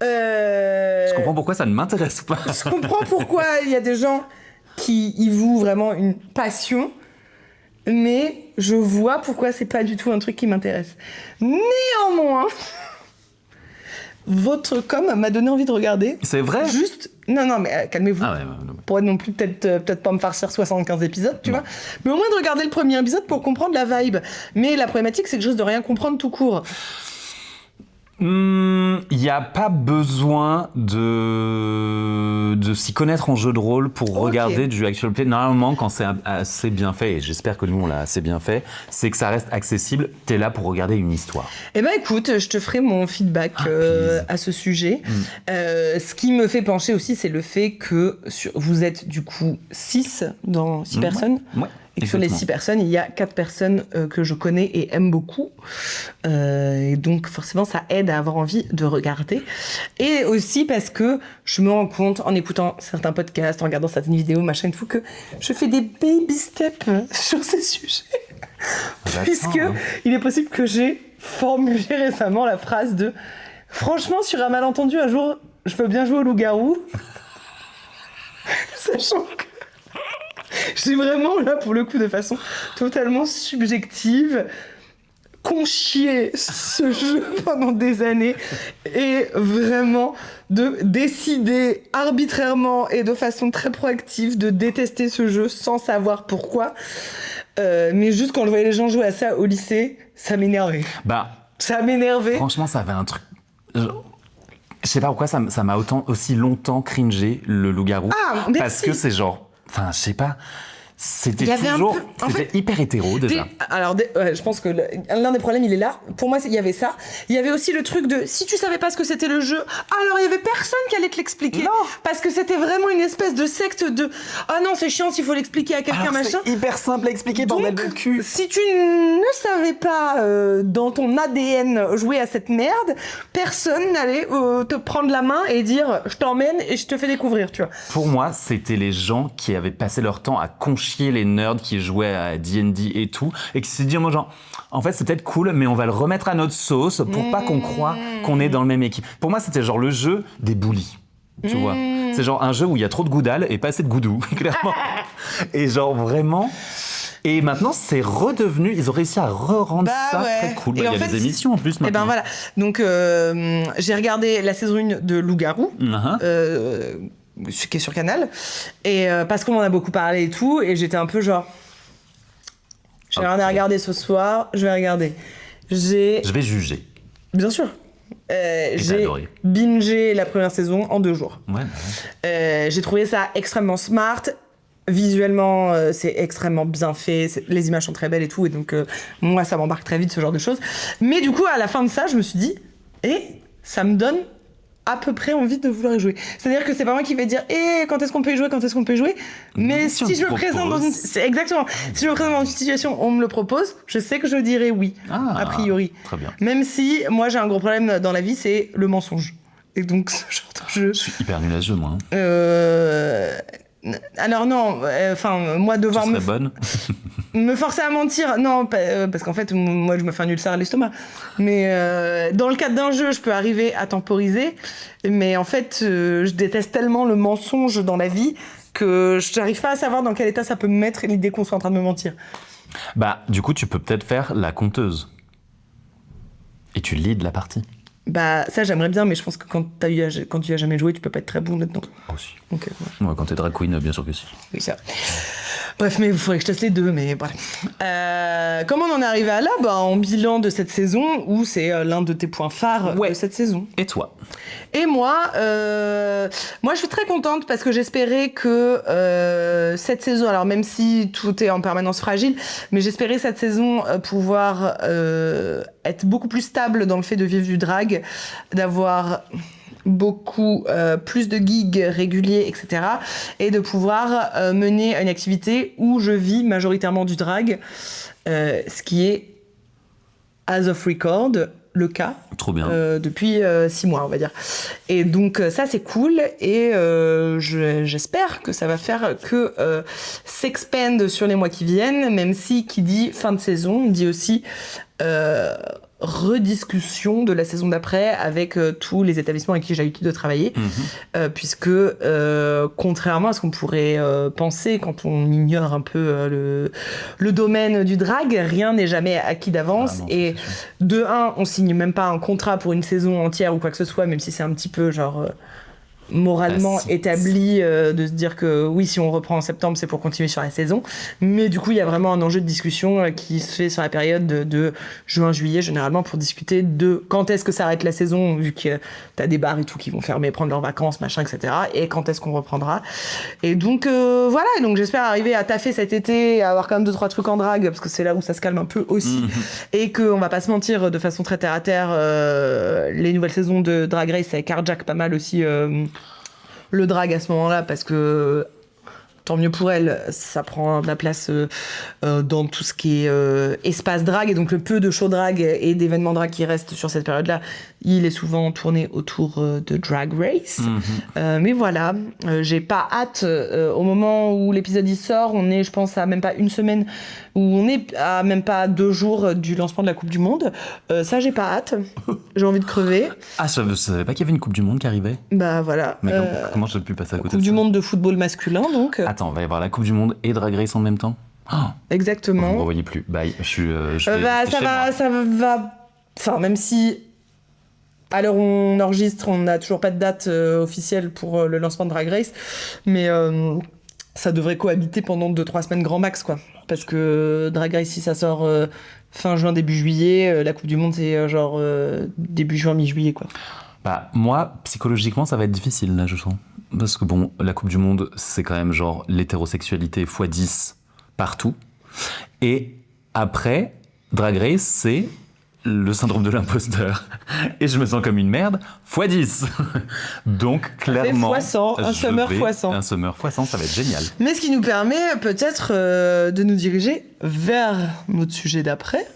Je comprends pourquoi ça ne m'intéresse pas. Je comprends pourquoi il y a des gens qui y vouent vraiment une passion. mais je vois pourquoi c'est pas du tout un truc qui m'intéresse. Néanmoins, votre com m'a donné envie de regarder. C'est vrai? Juste... Non, mais calmez-vous. Ah ouais. Pour être non plus peut-être pas me farcir 75 épisodes, tu vois. Mais au moins de regarder le premier épisode pour comprendre la vibe. Mais la problématique, c'est que je risque de rien comprendre tout court. Il n'y a pas besoin de s'y connaître en jeu de rôle pour regarder du actual play. Normalement, quand c'est assez bien fait, et j'espère que nous on l'a assez bien fait, c'est que ça reste accessible. T'es là pour regarder une histoire. Eh ben écoute, je te ferai mon feedback à ce sujet. Ce qui me fait pencher aussi, c'est le fait que vous êtes du coup 6 personnes. Ouais. Et que sur les 6 personnes, il y a 4 personnes que je connais et aime beaucoup. Et donc, forcément, ça aide à avoir envie de regarder. Et aussi parce que je me rends compte, en écoutant certains podcasts, en regardant certaines vidéos, machin, tout, que je fais des baby steps sur ces sujets. Puisque il est possible que j'ai formulé récemment la phrase de « Franchement, sur un malentendu, un jour, je veux bien jouer au loup-garou. » Sachant que j'ai vraiment, là, pour le coup, de façon totalement subjective, conchié ce jeu pendant des années et vraiment de décider arbitrairement et de façon très proactive de détester ce jeu sans savoir pourquoi. Mais juste quand je voyais les gens jouer à ça au lycée, ça m'énervait. Ça m'énervait. Franchement, ça avait un truc... Je sais pas pourquoi ça m'a aussi longtemps cringé, le loup-garou. Parce que c'est genre... Enfin, je sais pas. C'était toujours... C'était hyper hétéro, déjà. Je pense que l'un des problèmes, il est là. Pour moi, il y avait ça. Il y avait aussi le truc de... Si tu savais pas ce que c'était le jeu, alors il y avait personne qui allait te l'expliquer. Non. Parce que c'était vraiment une espèce de secte de... Ah non, c'est chiant s'il faut l'expliquer à quelqu'un, machin. C'est hyper simple à expliquer, bordel de cul. Si tu ne savais pas dans ton ADN jouer à cette merde, personne n'allait te prendre la main et dire « Je t'emmène et je te fais découvrir », tu vois. Pour moi, c'était les gens qui avaient passé leur temps à conchier les nerds qui jouaient à D&D et tout, et qui se dit moi genre, en fait c'est peut-être cool, mais on va le remettre à notre sauce pour pas qu'on croie qu'on est dans le même équipe. Pour moi, c'était genre le jeu des bullies, tu vois. C'est genre un jeu où il y a trop de goudal et pas assez de goudou, clairement. Et genre vraiment... Et maintenant, c'est redevenu... Ils ont réussi à rendre ça très cool. Il y a des émissions en plus maintenant. Et ben voilà. Donc, j'ai regardé la saison 1 de Loup-garou. Qui est sur Canal, et parce qu'on en a beaucoup parlé et tout, et j'étais un peu genre j'ai rien à regarder ce soir, je vais regarder. Je vais juger. Bien sûr. J'ai bingé la première saison en 2 jours. J'ai trouvé ça extrêmement smart. Visuellement, c'est extrêmement bien fait, les images sont très belles et tout, et donc moi ça m'embarque très vite, ce genre de choses. Mais du coup, à la fin de ça, je me suis dit, ça me donne à peu près envie de vouloir y jouer. C'est-à-dire que c'est pas moi qui vais dire quand est-ce qu'on peut y jouer, mais si je me présente dans une... Exactement. Si je me présente dans une situation, on me le propose, je sais que je dirais oui, a priori. Très bien. Même si, moi, j'ai un gros problème dans la vie, c'est le mensonge. Et donc, ce genre de jeu... Je suis hyper nul à ce jeu, moi. Alors non, moi devoir me forcer à mentir, non, parce qu'en fait moi je me fais un ulcère à l'estomac. Mais dans le cadre d'un jeu, je peux arriver à temporiser, mais en fait je déteste tellement le mensonge dans la vie que je n'arrive pas à savoir dans quel état ça peut me mettre l'idée qu'on soit en train de me mentir. Du coup, tu peux peut-être faire la conteuse et tu leads la partie. Ça j'aimerais bien, mais je pense que quand tu y as jamais joué, tu peux pas être très bon là-dedans. Aussi. Okay, ouais, quand t'es drag queen, bien sûr que si. Oui, ça. Bref, mais il faudrait que je teste les deux, mais voilà. Comment on en est arrivé à là ? En bilan de cette saison, où c'est l'un de tes points phares de cette saison. Et toi ? Et moi, je suis très contente parce que j'espérais que cette saison, alors même si tout est en permanence fragile, mais j'espérais cette saison pouvoir être beaucoup plus stable dans le fait de vivre du drag, d'avoir beaucoup plus de gigs réguliers, etc. Et de pouvoir mener une activité où je vis majoritairement du drag, ce qui est, as of record, le cas. Trop bien. Depuis 6 mois, on va dire. Et donc ça, c'est cool, et j'espère que ça va faire que s'expand sur les mois qui viennent, même si qui dit fin de saison dit aussi rediscussion de la saison d'après avec tous les établissements avec qui j'ai l'habitude de travailler, puisque contrairement à ce qu'on pourrait penser quand on ignore un peu le domaine du drag, rien n'est jamais acquis d'avance. Et de un, on signe même pas un contrat pour une saison entière ou quoi que ce soit, même si c'est un petit peu genre moralement établi de se dire que oui, si on reprend en septembre, c'est pour continuer sur la saison. Mais du coup, il y a vraiment un enjeu de discussion qui se fait sur la période de juin-juillet, généralement, pour discuter de quand est-ce que s'arrête la saison, vu que t'as des bars et tout qui vont fermer, prendre leurs vacances, machin, etc. Et quand est-ce qu'on reprendra. Et donc, voilà. Et donc, j'espère arriver à taffer cet été, à avoir quand même 2-3 trucs en drague, parce que c'est là où ça se calme un peu aussi. Et qu'on va pas se mentir, de façon très terre à terre, les nouvelles saisons de Drag Race, ça carjack pas mal aussi le drag à ce moment-là, parce que tant mieux pour elle, ça prend de la place dans tout ce qui est espace drag, et donc le peu de show drag et d'événements drag qui restent sur cette période-là, il est souvent tourné autour de Drag Race. Mais voilà, j'ai pas hâte, au moment où l'épisode y sort, on est, je pense, à même pas une semaine, où on est à même pas 2 jours du lancement de la Coupe du Monde. Ça, j'ai pas hâte. J'ai envie de crever. Ah, je savais pas qu'il y avait une Coupe du Monde qui arrivait. Bah voilà. Mais comment j'ai pu passer à côté Coupe de ça? du Monde de football masculin, donc. Attends, va y avoir la Coupe du Monde et Drag Race en même temps? Exactement. Vous me revoyez plus. Bye. Je vais ça va. Enfin, même si à l'heure où on enregistre, on n'a toujours pas de date officielle pour le lancement de Drag Race, mais ça devrait cohabiter pendant 2-3 semaines grand max, quoi. Parce que Drag Race, si ça sort fin juin, début juillet, la Coupe du Monde, c'est genre début juin, mi-juillet, quoi. Bah, moi, psychologiquement, ça va être difficile, là, je sens. Parce que bon, la Coupe du Monde, c'est quand même genre l'hétérosexualité x10 partout. Et après, Drag Race, c'est le syndrome de l'imposteur. Et je me sens comme une merde x10. Donc, clairement... x100, un summer x100. Un summer x100, ça va être génial. Mais ce qui nous permet peut-être de nous diriger vers notre sujet d'après,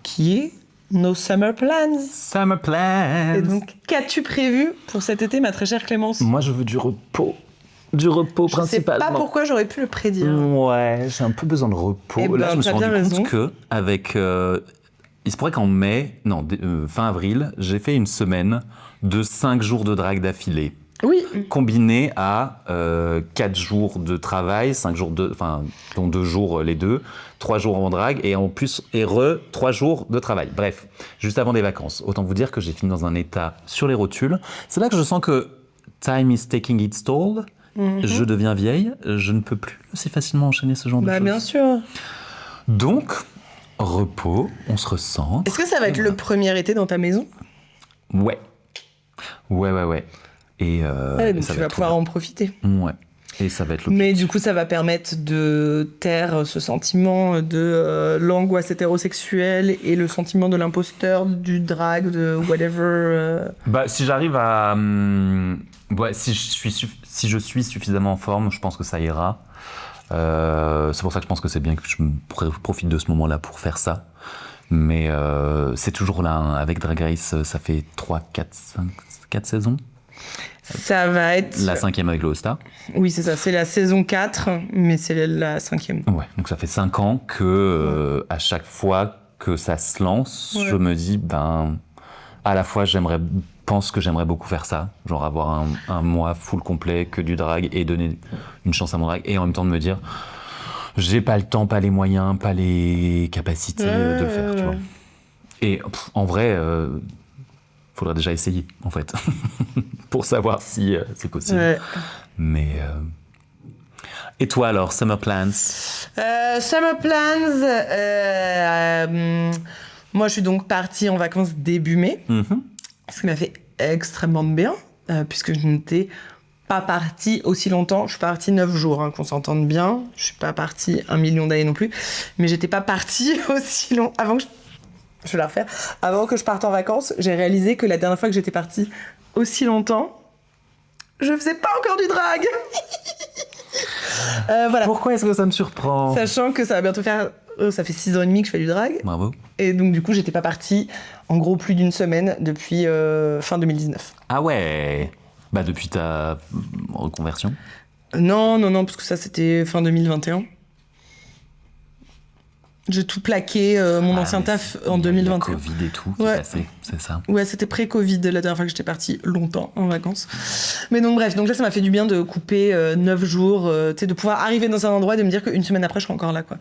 qui est nos summer plans. Summer plans. Et donc, qu'as-tu prévu pour cet été, ma très chère Clémence ? Moi, je veux du repos. Du repos, principalement. Je sais pas pourquoi j'aurais pu le prédire. Ouais, j'ai un peu besoin de repos. Là, je me suis rendu compte qu'avec... il se pourrait qu'en fin avril, j'ai fait une semaine de 5 jours de drague d'affilée. Oui. Combiné à 4 jours de travail, 5 jours dont 2 jours les deux, 3 jours en drague et en plus 3 jours de travail. Bref, juste avant les vacances. Autant vous dire que j'ai fini dans un état sur les rotules. C'est là que je sens que time is taking its toll. Je deviens vieille, je ne peux plus aussi facilement enchaîner ce genre de choses. Bien sûr. Donc, repos, on se ressent. Est-ce que ça va être le premier été dans ta maison ? Ouais. Et donc tu vas pouvoir en profiter. Ouais. Et ça va être l'objectif. Mais du coup, ça va permettre de taire ce sentiment de l'angoisse hétérosexuelle et le sentiment de l'imposteur, du drag, de whatever. Bah, si j'arrive à... si je suis suffisamment en forme, je pense que ça ira. C'est pour ça que je pense que c'est bien que je profite de ce moment-là pour faire ça. Mais c'est toujours là, hein. Avec Drag Race, ça fait 3, 4 saisons. Ça va être... La 5e avec le All-Star. Oui, c'est ça. C'est la saison 4, mais c'est la 5e. Ouais, donc ça fait 5 ans que à chaque fois que ça se lance, je me dis, à la fois, pense que j'aimerais beaucoup faire ça. Genre avoir un mois full complet, que du drag, et donner une chance à mon drag. Et en même temps de me dire, j'ai pas le temps, pas les moyens, pas les capacités de le faire, tu vois. Et en vrai... faudrait déjà essayer, en fait, pour savoir si c'est possible. Ouais. Mais... Et toi, alors, Summer Plans ? Summer Plans... moi, je suis donc partie en vacances début mai, ce qui m'a fait extrêmement de bien, puisque je n'étais pas partie aussi longtemps. Je suis partie 9 jours, qu'on s'entende bien. Je suis pas partie 1 million d'années non plus. Mais j'étais pas partie aussi longtemps... Je vais la refaire. Avant que je parte en vacances, j'ai réalisé que la dernière fois que j'étais partie aussi longtemps, je faisais pas encore du drag. Voilà. Pourquoi est-ce que ça me surprend ? Sachant que ça va bientôt faire... ça fait 6 ans et demi que je fais du drag. Bravo. Et donc du coup, j'étais pas partie en gros plus d'une semaine depuis fin 2019. Ah ouais ? Bah depuis ta reconversion ? Non, parce que ça c'était fin 2021. J'ai tout plaqué, mon ancien taf en 2021. Le Covid et tout qui est passé, c'est ça. Ouais, c'était pré-Covid la dernière fois que j'étais partie longtemps en vacances. Mais donc bref, donc là ça m'a fait du bien de couper 9 jours, tu sais, de pouvoir arriver dans un endroit et de me dire qu'une semaine après je serai encore là, quoi.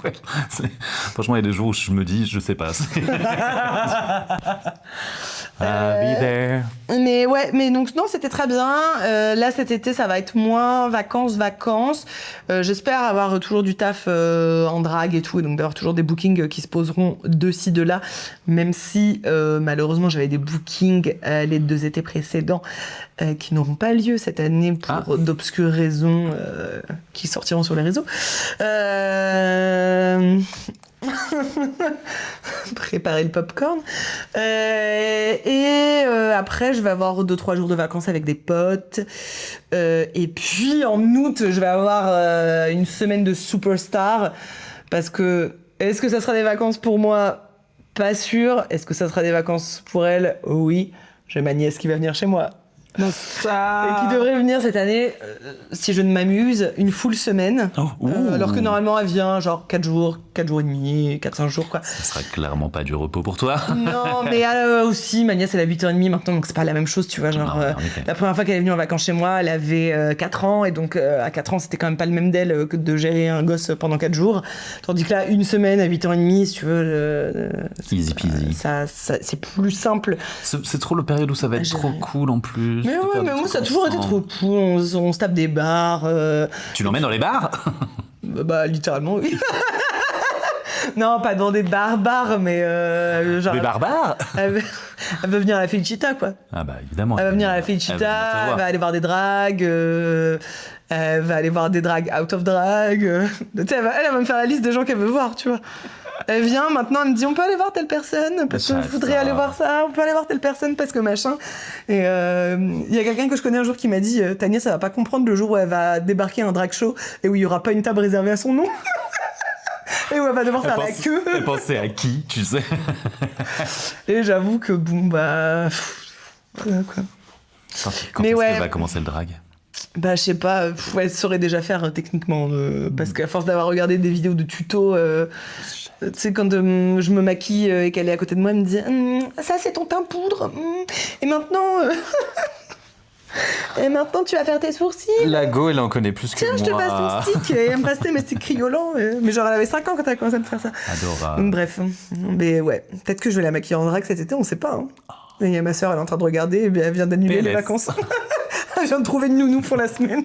Ouais, franchement, il y a des jours où je me dis, je sais pas. I'll be there. Mais ouais, mais donc non, c'était très bien. Là, cet été, ça va être moins vacances. J'espère avoir toujours du taf en drague et tout, et donc d'avoir toujours des bookings qui se poseront de ci, de là, même si malheureusement, j'avais des bookings les 2 étés précédents qui n'auront pas lieu cette année pour d'obscures raisons qui sortiront sur les réseaux. Préparer le popcorn. Après, je vais avoir 2-3 jours de vacances avec des potes. Et puis, en août, je vais avoir une semaine de superstar. Parce que, est-ce que ça sera des vacances pour moi ? Pas sûr. Est-ce que ça sera des vacances pour elle ? Oui. J'ai ma nièce qui va venir chez moi. Et qui devrait venir cette année, si je ne m'amuse, une full semaine. Alors que normalement, elle vient genre 4 jours et demi, 4-5 jours, quoi. Ça sera clairement pas du repos pour toi. Non, mais aussi, ma nièce, elle a 8h30 maintenant, donc c'est pas la même chose, tu vois. Genre, la première fois qu'elle est venue en vacances chez moi, elle avait 4 ans, et donc à 4 ans, c'était quand même pas le même d'elle que de gérer un gosse pendant 4 jours. Tandis que là, une semaine à 8h30, si tu veux. Easy peasy. Ça, c'est plus simple. C'est trop la période où ça va être trop cool en plus. Mais ouais, mais moi, ça a toujours été trop cool. On se tape des bars. Tu l'emmènes dans les bars ? Bah, littéralement, oui. Non, pas dans des bars, mais genre... Des barbares ? Elle veut venir à la Felicita, quoi. Ah bah, évidemment. Elle va venir à la Felicita, elle va aller voir des dragues, elle va aller voir des dragues out of drag. Tu sais, elle va me faire la liste des gens qu'elle veut voir, tu vois. Elle vient maintenant, elle me dit on peut aller voir telle personne parce que je voudrais aller voir ça, on peut aller voir telle personne parce que machin. Et il y a quelqu'un que je connais un jour qui m'a dit ta nièce, elle va pas comprendre le jour où elle va débarquer à un drag show et où il y aura pas une table réservée à son nom. Et où elle va devoir faire la queue. Elle pensait à qui, tu sais. Et j'avoue que bon, bah. Voilà quoi. Quand est-ce qu'elle va commencer le drag ? Bah, je sais pas, elle saurait déjà faire techniquement. Parce qu'à force d'avoir regardé des vidéos de tutos, tu sais, quand je me maquille et qu'elle est à côté de moi, elle me dit ça, c'est ton teint poudre. Et maintenant. Et maintenant, tu vas faire tes sourcils. La go, elle en connaît plus que moi. Tiens, je te passe ton stick. Et elle me passait mes sticks riolants. Mais genre, elle avait 5 ans quand elle a commencé à me faire ça. Adorable. Donc, bref. Mais ouais, peut-être que je vais la maquiller en drague cet été, on sait pas. Hein. Et il y a ma soeur, elle est en train de regarder, et elle vient d'annuler les vacances. Elle vient de trouver une nounou pour la semaine.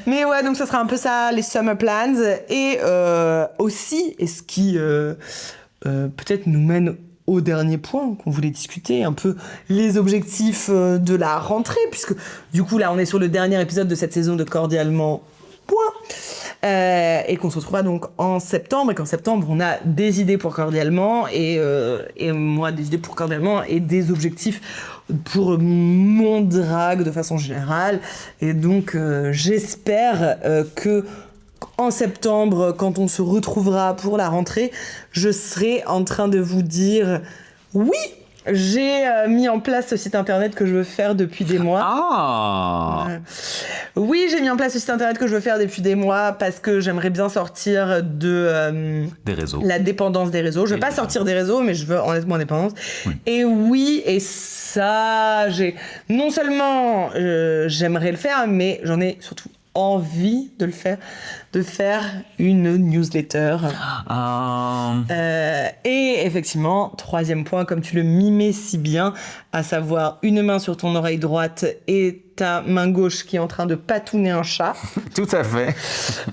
Mais ouais, donc ça sera un peu ça, les summer plans. Et aussi, et ce qui peut-être nous mène au dernier point qu'on voulait discuter, un peu les objectifs de la rentrée, puisque du coup là on est sur le dernier épisode de cette saison de Cordialement Point, et qu'on se retrouvera donc en septembre, et qu'en septembre on a des idées pour Cordialement, et moi des idées pour Cordialement et des objectifs pour mon drague de façon générale. Et donc j'espère que en septembre, quand on se retrouvera pour la rentrée, je serai en train de vous dire oui, j'ai mis en place ce site internet que je veux faire depuis des mois. Ah oui, j'ai mis en place ce site internet que je veux faire depuis des mois parce que j'aimerais bien sortir de des réseaux. La dépendance des réseaux. Je veux pas sortir des réseaux, mais je veux honnêtement indépendance. Oui. Et oui, et ça, non seulement j'aimerais le faire, mais j'en ai surtout envie de le faire, de faire une newsletter. Et effectivement, 3e point, comme tu le mimais si bien, à savoir une main sur ton oreille droite et ta main gauche qui est en train de patouner un chat. Tout à fait.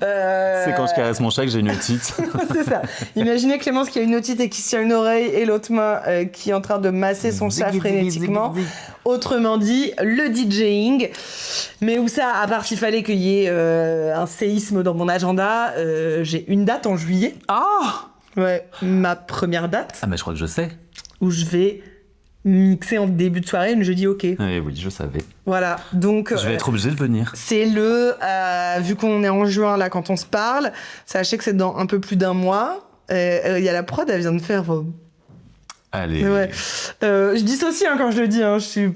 C'est quand je caresse mon chat que j'ai une otite. C'est ça. Imaginez Clémence qui a une otite et qui se tient une oreille et l'autre main qui est en train de masser son chat frénétiquement. Autrement dit, le DJing. Mais où ça, à part s'il fallait qu'il y ait un séisme dans mon agenda, j'ai une date en juillet. Ah ouais, ma première date. Ah mais je crois que je sais. Où je vais mixer en début de soirée, mais je dis ok. Oui, je savais. Voilà, donc... Je vais être obligée de venir. C'est vu qu'on est en juin là quand on se parle, sachez que c'est dans un peu plus d'un mois. Il y a la prod, elle vient de faire... Allez. Ouais. Je dis sauci quand je le dis,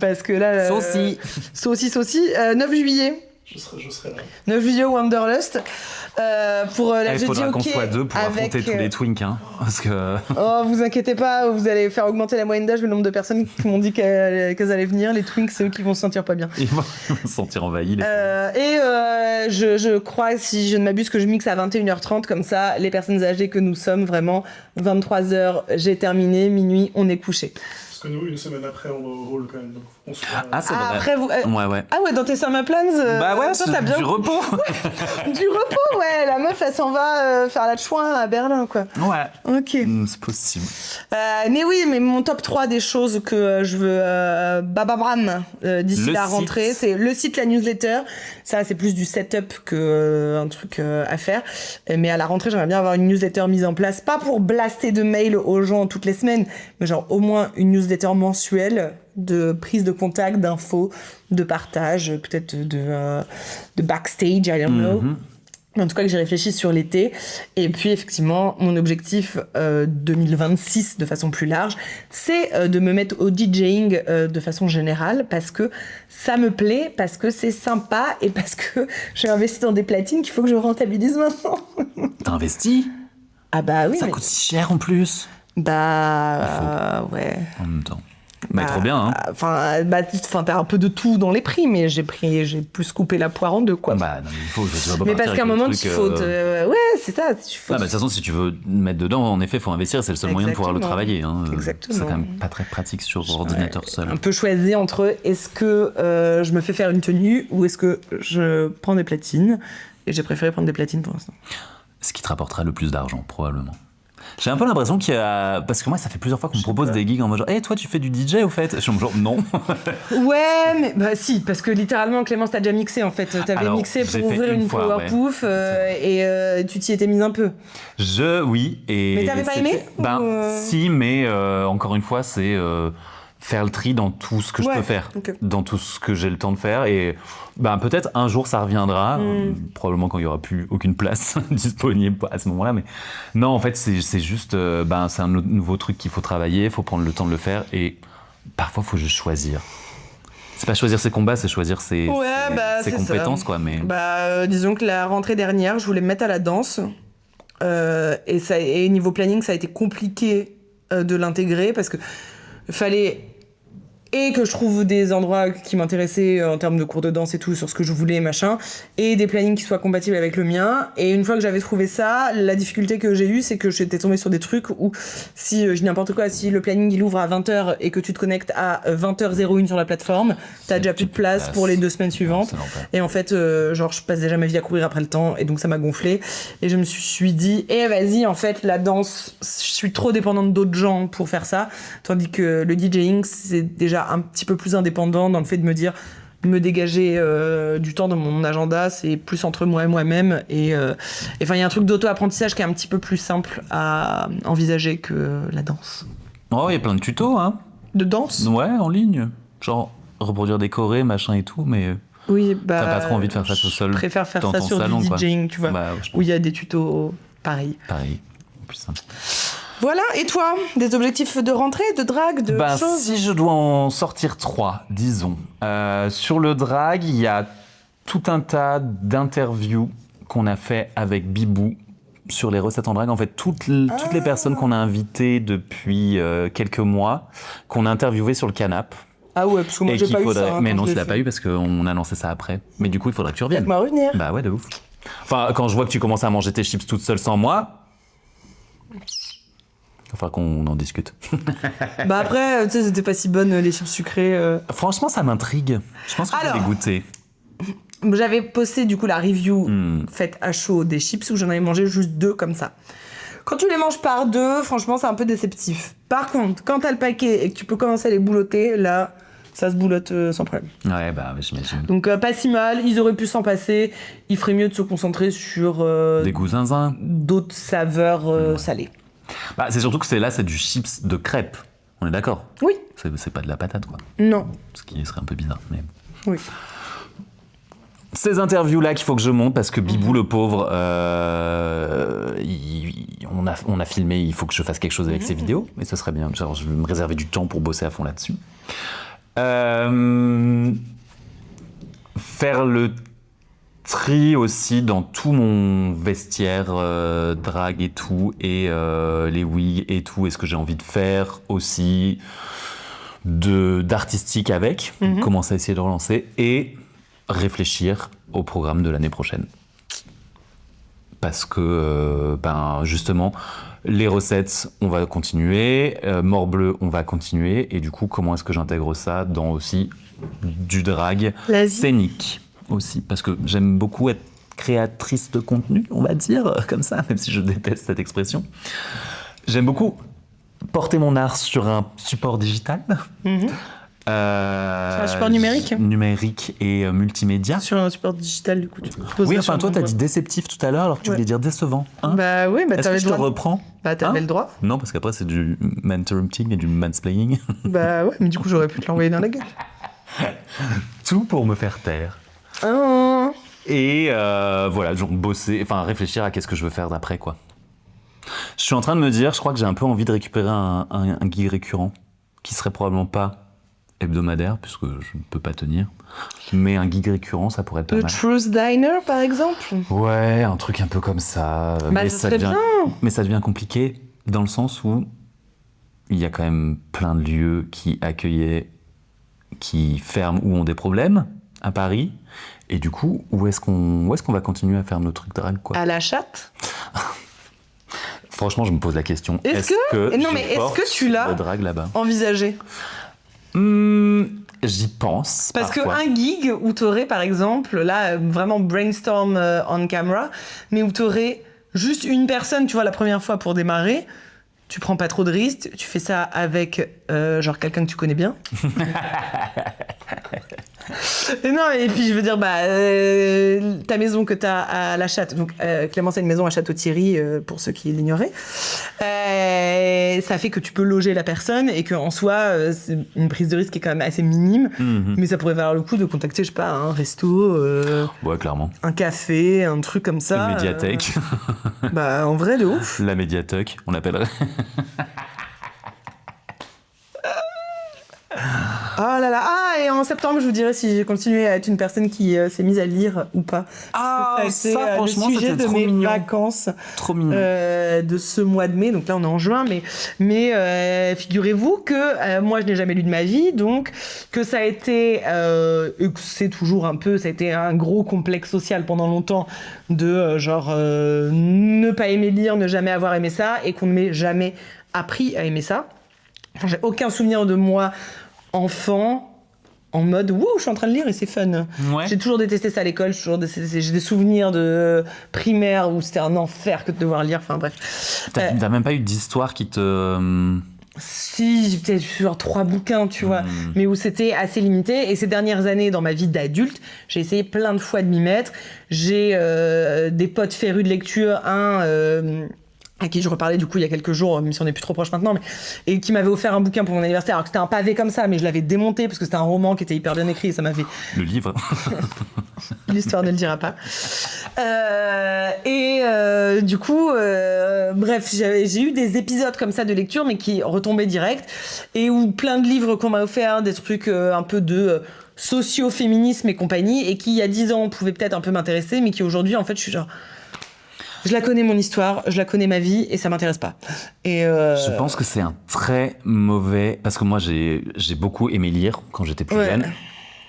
parce que là... Sauci. Sauci. 9 juillet. Je serai là. 9 vidéos Wanderlust. Pour la Il faudra qu'on soit deux pour affronter tous les twinks. Hein, parce que... Oh, vous inquiétez pas, vous allez faire augmenter la moyenne d'âge, le nombre de personnes qui m'ont dit qu'elles allaient venir. Les twinks, c'est eux qui vont se sentir pas bien. Ils vont se sentir envahis. Je crois, si je ne m'abuse, que je mixe à 21h30. Comme ça, les personnes âgées que nous sommes, vraiment, 23h, j'ai terminé, minuit, on est couché. Parce que nous, une semaine après, on va au rôle quand même. Donc on se fera... Ah, c'est vrai. Après, vous... Ouais. Ah ouais, dans tes summer plans Bah ouais, toi, t'as bien... du repos. Du repos, ouais. La meuf, elle s'en va faire la chouin à Berlin, quoi. Ouais. Ok. C'est possible. Mais oui, mais mon top 3 des choses que je veux bababram d'ici la rentrée, c'est le site, la newsletter. Ça, c'est plus du setup que un truc à faire. Mais à la rentrée, j'aimerais bien avoir une newsletter mise en place, pas pour blaster de mails aux gens toutes les semaines, mais genre au moins une newsletter mensuelle de prise de contact, d'infos, de partage, peut-être de backstage, I don't know. En tout cas, que j'ai réfléchi sur l'été. Et puis, effectivement, mon objectif 2026, de façon plus large, c'est de me mettre au DJing de façon générale, parce que ça me plaît, parce que c'est sympa, et parce que j'ai investi dans des platines qu'il faut que je rentabilise maintenant. T'as investi ? Ah bah oui. Ça coûte si cher en plus. Bah ouais. En même temps. Bah, trop bien, hein. Enfin, t'as un peu de tout dans les prix, mais j'ai plus coupé la poire en deux, quoi. Bah, non, mais il faut, tu vas pas mais partir parce qu'à un moment, il faut ouais, c'est ça. De toute façon, si tu veux mettre dedans, en effet, il faut investir, c'est le seul moyen de pouvoir le travailler. Hein. Exactement. C'est quand même pas très pratique sur ordinateur seul. Un peu choisi entre est-ce que je me fais faire une tenue ou est-ce que je prends des platines. Et j'ai préféré prendre des platines pour l'instant. Ce qui te rapportera le plus d'argent, probablement. J'ai un peu l'impression qu'il y a... Parce que moi, ça fait plusieurs fois qu'on me propose des gigs en mode genre « Hey, toi, tu fais du DJ, au fait ?» Je suis genre « Non !» Ouais, mais bah si, parce que littéralement, Clémence, t'as déjà mixé, en fait. T'avais mixé pour ouvrir une Powerpuff et tu t'y étais mise un peu. Oui. Mais t'avais pas aimé Si, mais encore une fois, c'est... faire le tri dans tout ce que je peux faire, dans tout ce que j'ai le temps de faire, et peut-être un jour ça reviendra, probablement quand il n'y aura plus aucune place disponible à ce moment-là, mais non, en fait c'est juste, c'est un nouveau truc qu'il faut travailler, il faut prendre le temps de le faire, et parfois il faut juste choisir. C'est pas choisir ses combats, c'est choisir ses compétences, quoi. Mais... disons que la rentrée dernière, je voulais me mettre à la danse, et niveau planning, ça a été compliqué de l'intégrer, parce que fallait et que je trouve des endroits qui m'intéressaient en termes de cours de danse et tout, sur ce que je voulais, machin, et des plannings qui soient compatibles avec le mien. Et une fois que j'avais trouvé ça, la difficulté que j'ai eue, c'est que j'étais tombée sur des trucs où, si je dis n'importe quoi, si le planning il ouvre à 20h et que tu te connectes à 20h01 sur la plateforme, t'as déjà plus de place pour les 2 semaines suivantes. Et en fait, je passe déjà ma vie à courir après le temps, et donc ça m'a gonflé. Et je me suis dit, vas-y, en fait, la danse, je suis trop dépendante d'autres gens pour faire ça, tandis que le DJing, c'est déjà un petit peu plus indépendant dans le fait de me dégager du temps dans mon agenda, c'est plus entre moi et moi-même, et il y a un truc d'auto-apprentissage qui est un petit peu plus simple à envisager que la danse. Oh, il y a plein de tutos, hein. De danse ? Ouais, en ligne, genre reproduire des chorés, machin et tout, mais oui, t'as pas trop envie de faire ça tout seul. Je préfère faire dans ça ton sur salon, du DJing, quoi. tu vois, où il y a des tutos pareils. Plus simple. Voilà, et toi, des objectifs de rentrée, de drague, de choses ? Si je dois en sortir 3, disons. Sur le drag, il y a tout un tas d'interviews qu'on a fait avec Bibou sur les recettes en drague. En fait, toutes les personnes qu'on a invitées depuis quelques mois, qu'on a interviewées sur le canapé. Ah ouais, parce que moi j'ai pas eu ça. Mais non, tu l'as pas eu parce qu'on a lancé ça après. Mais du coup, il faudra que tu reviennes. Faites-moi revenir. Bah ouais, de ouf. Enfin, quand je vois que tu commences à manger tes chips toute seule sans moi... Enfin, qu'on en discute. Après, tu sais, c'était pas si bonne les chips sucrées. Franchement, ça m'intrigue. Je pense que je vais les goûter. J'avais posté du coup la review faite à chaud des chips où j'en avais mangé juste 2 comme ça. Quand tu les manges par 2, franchement, c'est un peu déceptif. Par contre, quand t'as le paquet et que tu peux commencer à les boulotter, là, ça se boulotte sans problème. Ouais, j'imagine. Donc pas si mal, ils auraient pu s'en passer. Il ferait mieux de se concentrer sur des goûts zinzin, d'autres saveurs salées. C'est surtout que c'est du chips de crêpes. On est d'accord ? Oui. C'est pas de la patate, quoi. Non. Ce qui serait un peu bizarre, mais... Oui. Ces interviews-là qu'il faut que je monte, parce que Bibou, le pauvre, on a filmé, il faut que je fasse quelque chose avec ces vidéos, et ce serait bien. Genre, je vais me réserver du temps pour bosser à fond là-dessus. Faire le trie aussi dans tout mon vestiaire drague et tout, et les wigs et tout, et ce que j'ai envie de faire aussi d'artistique avec, commencer à essayer de relancer, et réfléchir au programme de l'année prochaine. Parce que, justement, les recettes, on va continuer, Morbleu, on va continuer, et du coup, comment est-ce que j'intègre ça dans aussi du drag scénique aussi, parce que j'aime beaucoup être créatrice de contenu, on va dire, comme ça, même si je déteste cette expression. J'aime beaucoup porter mon art sur un support digital. Sur un support numérique. Numérique et multimédia. Sur un support digital, du coup. Oui, enfin, toi, t'as dit déceptif tout à l'heure, alors que tu voulais dire décevant. Hein, bah oui, est-ce que je te reprends? Bah, t'avais le droit. Non, parce qu'après, c'est du manterumting et du mansplaining. Bah ouais, mais du coup, j'aurais pu te l'envoyer dans la gueule. Tout pour me faire taire. Oh. Et voilà, genre bosser, enfin réfléchir à qu'est-ce que je veux faire d'après, quoi. Je suis en train de me dire, je crois que j'ai un peu envie de récupérer un gig récurrent, qui serait probablement pas hebdomadaire, puisque je ne peux pas tenir, mais un gig récurrent, ça pourrait être pas mal. Le Truth Diner, par exemple. Ouais, un truc un peu comme ça. Bah, mais ça serait bien. Mais ça devient compliqué, dans le sens où il y a quand même plein de lieux qui accueillaient, qui ferment ou ont des problèmes à Paris. Et du coup, où est-ce qu'on va continuer à faire nos trucs drag, quoi? À la chatte. Franchement, je me pose la question. Est-ce que tu l'as le drag là-bas envisagé? J'y pense. Parce parfois. qu'un gig où t'aurais, par exemple, là, vraiment brainstorm on camera, mais où t'aurais juste une personne, tu vois, la première fois pour démarrer, tu prends pas trop de risques, tu fais ça avec, genre, quelqu'un que tu connais bien. Et non, et puis je veux dire, ta maison que t'as à La Chatte, donc Clément, c'est une maison à Château-Thierry, pour ceux qui l'ignoraient, ça fait que tu peux loger la personne et qu'en soi, c'est une prise de risque qui est quand même assez minime, mais ça pourrait valoir le coup de contacter, je sais pas, un resto, ouais, clairement. un café, un truc comme ça. Une médiathèque. En vrai, de ouf. La médiathèque, on l'appellerait. Oh là là. Ah, et en septembre, je vous dirai si j'ai continué à être une personne qui s'est mise à lire ou pas. Ah, ça, franchement, le sujet c'était de trop mes mignon. vacances Trop mignon. de ce mois de mai. Donc là, on est en juin, mais figurez-vous que moi, je n'ai jamais lu de ma vie, donc que ça a été, c'est toujours un peu, ça a été un gros complexe social pendant longtemps de ne pas aimer lire, ne jamais avoir aimé ça, et qu'on ne m'ait jamais appris à aimer ça. Enfin, j'ai aucun souvenir de moi enfant en mode wouh, je suis en train de lire et c'est fun. Ouais. J'ai toujours détesté ça à l'école, j'ai des souvenirs de primaire où c'était un enfer que de devoir lire, enfin bref. T'as même pas eu d'histoire qui te... Si, j'ai peut-être genre 3 bouquins, tu vois, mais où c'était assez limité. Et ces dernières années, dans ma vie d'adulte, j'ai essayé plein de fois de m'y mettre. J'ai des potes férus de lecture, à qui je reparlais du coup il y a quelques jours, même si on est plus trop proche maintenant, et qui m'avait offert un bouquin pour mon anniversaire, alors que c'était un pavé comme ça, mais je l'avais démonté parce que c'était un roman qui était hyper bien écrit et ça m'avait... Le livre. L'histoire ne le dira pas. Du coup, bref, j'ai eu des épisodes comme ça de lecture, mais qui retombaient direct, et où plein de livres qu'on m'a offert, des trucs un peu de... socio-féminisme et compagnie, et qui il y a 10 ans pouvaient peut-être un peu m'intéresser, mais qui aujourd'hui en fait je suis genre... Je la connais mon histoire, je la connais ma vie et ça m'intéresse pas. Je pense que c'est un très mauvais... Parce que moi, j'ai beaucoup aimé lire quand j'étais plus jeune.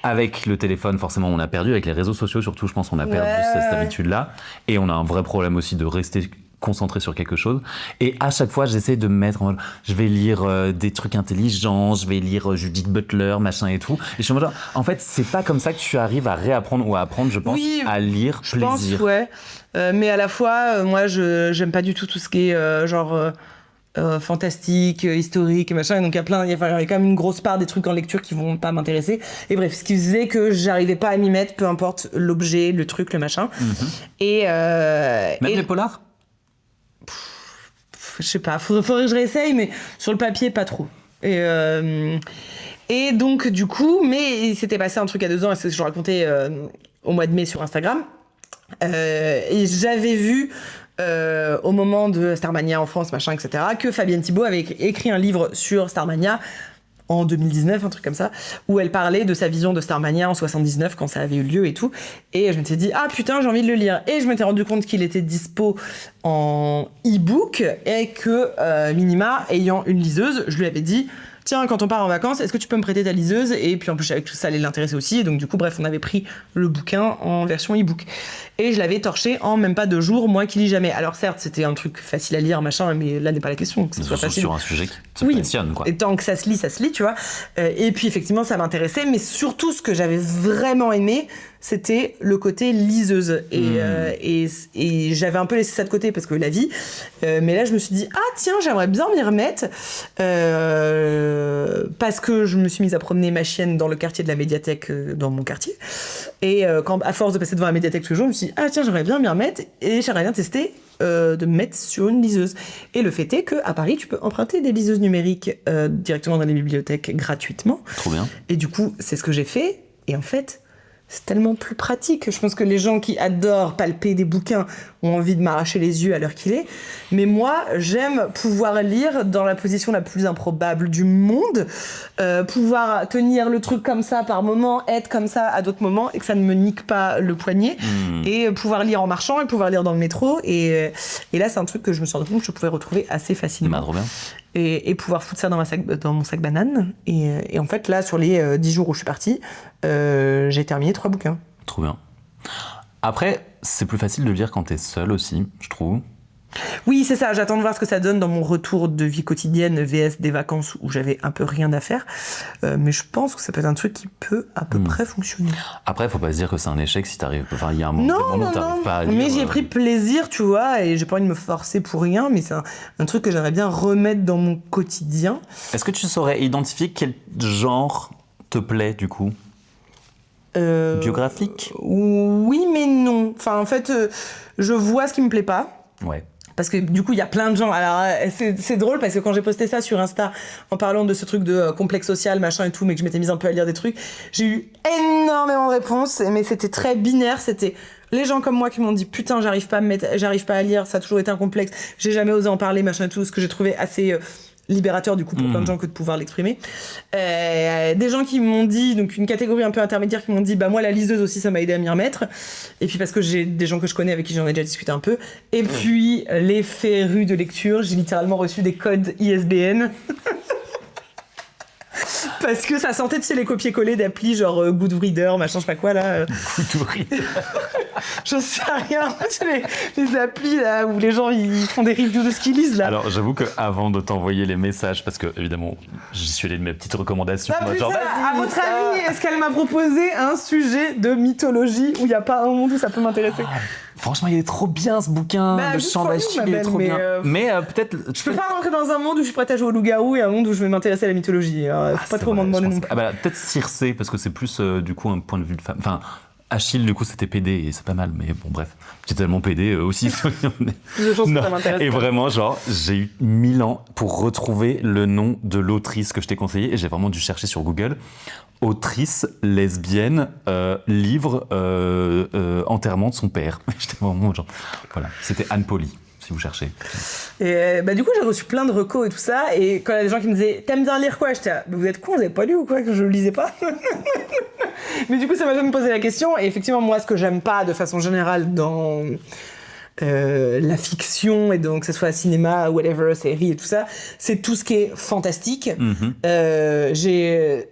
Avec le téléphone, forcément, on a perdu. Avec les réseaux sociaux, surtout, je pense qu'on a perdu cette habitude-là. Et on a un vrai problème aussi de rester concentré sur quelque chose. Et à chaque fois, j'essaie de me mettre en mode, je vais lire des trucs intelligents, je vais lire Judith Butler, machin et tout. Et je suis en mode, en fait, c'est pas comme ça que tu arrives à réapprendre ou à apprendre, je pense, à lire je plaisir. pense, ouais. Mais à la fois, moi, j'aime pas du tout tout ce qui est fantastique, historique, machin. Et donc, il y a quand même une grosse part des trucs en lecture qui vont pas m'intéresser. Et bref, ce qui faisait que j'arrivais pas à m'y mettre, peu importe l'objet, le truc, le machin. Même les polars? Je sais pas, faudrait que je réessaye, mais sur le papier, pas trop. Et donc, du coup, mais il s'était passé un truc à 2 ans, et c'est ce que je racontais au mois de mai sur Instagram. Et j'avais vu, au moment de Starmania en France, machin, etc., que Fabienne Thibault avait écrit un livre sur Starmania en 2019, un truc comme ça, où elle parlait de sa vision de Starmania en 79 quand ça avait eu lieu et tout. Et je m'étais dit ah putain j'ai envie de le lire. Et je m'étais rendu compte qu'il était dispo en e-book et que minima ayant une liseuse, je lui avais dit tiens, quand on part en vacances, est-ce que tu peux me prêter ta liseuse? Et puis en plus, je savais que ça allait l'intéresser aussi. Et donc du coup, bref, on avait pris le bouquin en version e-book. Et je l'avais torché en même pas 2 jours, moi qui lis jamais. Alors certes, c'était un truc facile à lire, machin, mais là n'est pas la question que ce soit facile. Sur un sujet qui te passionne, quoi. Et tant que ça se lit, tu vois. Et puis effectivement, ça m'intéressait. Mais surtout, ce que j'avais vraiment aimé, c'était le côté liseuse. Et j'avais un peu laissé ça de côté parce que la vie. Mais là, je me suis dit, ah tiens, j'aimerais bien m'y remettre. Parce que je me suis mise à promener ma chienne dans le quartier de la médiathèque, dans mon quartier. Et quand, à force de passer devant la médiathèque tous les jours, je me suis dit, ah tiens, j'aimerais bien m'y remettre. Et j'aimerais bien tester de me mettre sur une liseuse. Et le fait est qu'à Paris, tu peux emprunter des liseuses numériques directement dans les bibliothèques gratuitement. Trop bien. Et du coup, c'est ce que j'ai fait. Et en fait, c'est tellement plus pratique. Je pense que les gens qui adorent palper des bouquins ont envie de m'arracher les yeux à l'heure qu'il est. Mais moi, j'aime pouvoir lire dans la position la plus improbable du monde, pouvoir tenir le truc comme ça par moment, être comme ça à d'autres moments et que ça ne me nique pas le poignet, et pouvoir lire en marchant et pouvoir lire dans le métro. Et là, c'est un truc que je me suis rendu compte que je pouvais retrouver assez facilement. Bah, trop bien. Et pouvoir foutre ça dans mon sac banane. Et en fait, là, sur les 10 jours où je suis partie, j'ai terminé 3 bouquins. Trop bien. Après, c'est plus facile de lire quand t'es seul aussi, je trouve. Oui, c'est ça. J'attends de voir ce que ça donne dans mon retour de vie quotidienne VS des vacances où j'avais un peu rien à faire. Mais je pense que ça peut être un truc qui peut à peu près fonctionner. Après, faut pas se dire que c'est un échec si t'arrives... Enfin, il y a un moment où t'arrives pas à lire. Mais j'ai pris plaisir, tu vois, et j'ai pas envie de me forcer pour rien, mais c'est un truc que j'aimerais bien remettre dans mon quotidien. Est-ce que tu saurais identifier quel genre te plaît, du coup ? Biographique ? Oui, mais non. Enfin, en fait, je vois ce qui me plaît pas. Ouais. Parce que du coup, il y a plein de gens. Alors, c'est drôle parce que quand j'ai posté ça sur Insta en parlant de ce truc de complexe social, machin et tout, mais que je m'étais mise un peu à lire des trucs, j'ai eu énormément de réponses, mais c'était très binaire. C'était les gens comme moi qui m'ont dit putain, j'arrive pas à lire, ça a toujours été un complexe, j'ai jamais osé en parler, machin et tout, ce que j'ai trouvé assez libérateur du coup pour plein de gens que de pouvoir l'exprimer. Des gens qui m'ont dit, donc une catégorie un peu intermédiaire, qui m'ont dit bah moi la liseuse aussi ça m'a aidé à m'y remettre, et puis parce que j'ai des gens que je connais avec qui j'en ai déjà discuté un peu, et puis les férus de lecture, j'ai littéralement reçu des codes ISBN parce que ça sentait, tu sais, les copier-coller d'applis genre Goodreader, machin, je sais pas quoi là. Goodreader. J'en sais rien. Les applis là où les gens ils font des reviews de ce qu'ils lisent là. Alors j'avoue qu'avant de t'envoyer les messages, parce que évidemment j'y suis allé de mes petites recommandations. Ah, putain, à votre avis, est-ce qu'elle m'a proposé un sujet de mythologie où il n'y a pas un monde où ça peut m'intéresser? Franchement, il est trop bien ce bouquin de Chant d'Achille, il est trop bien. Mais peut-être. Je peux pas rentrer dans un monde où je suis prête à jouer au loup-garou et un monde où je vais m'intéresser à la mythologie. Faut pas trop m'en demander non plus. Peut-être Circé, parce que c'est plus du coup un point de vue de femme. Enfin, Achille, du coup, c'était PD et c'est pas mal, mais bon, bref. J'étais tellement PD aussi. Je pense que ça m'intéresse. Et vraiment, genre, j'ai eu 1000 ans pour retrouver le nom de l'autrice que je t'ai conseillé et j'ai vraiment dû chercher sur Google. Autrice lesbienne, livre enterrement de son père. J'étais vraiment genre. Voilà, c'était Anne Pauly, si vous cherchez. Et du coup, j'ai reçu plein de recos et tout ça. Et quand il y a des gens qui me disaient t'aimes bien lire quoi, j'étais vous êtes cons, vous avez pas lu ou quoi, que je le lisais pas? Mais du coup, ça m'a jamais posé la question. Et effectivement, moi, ce que j'aime pas de façon générale dans la fiction, et donc que ce soit cinéma, whatever, série et tout ça, c'est tout ce qui est fantastique. J'ai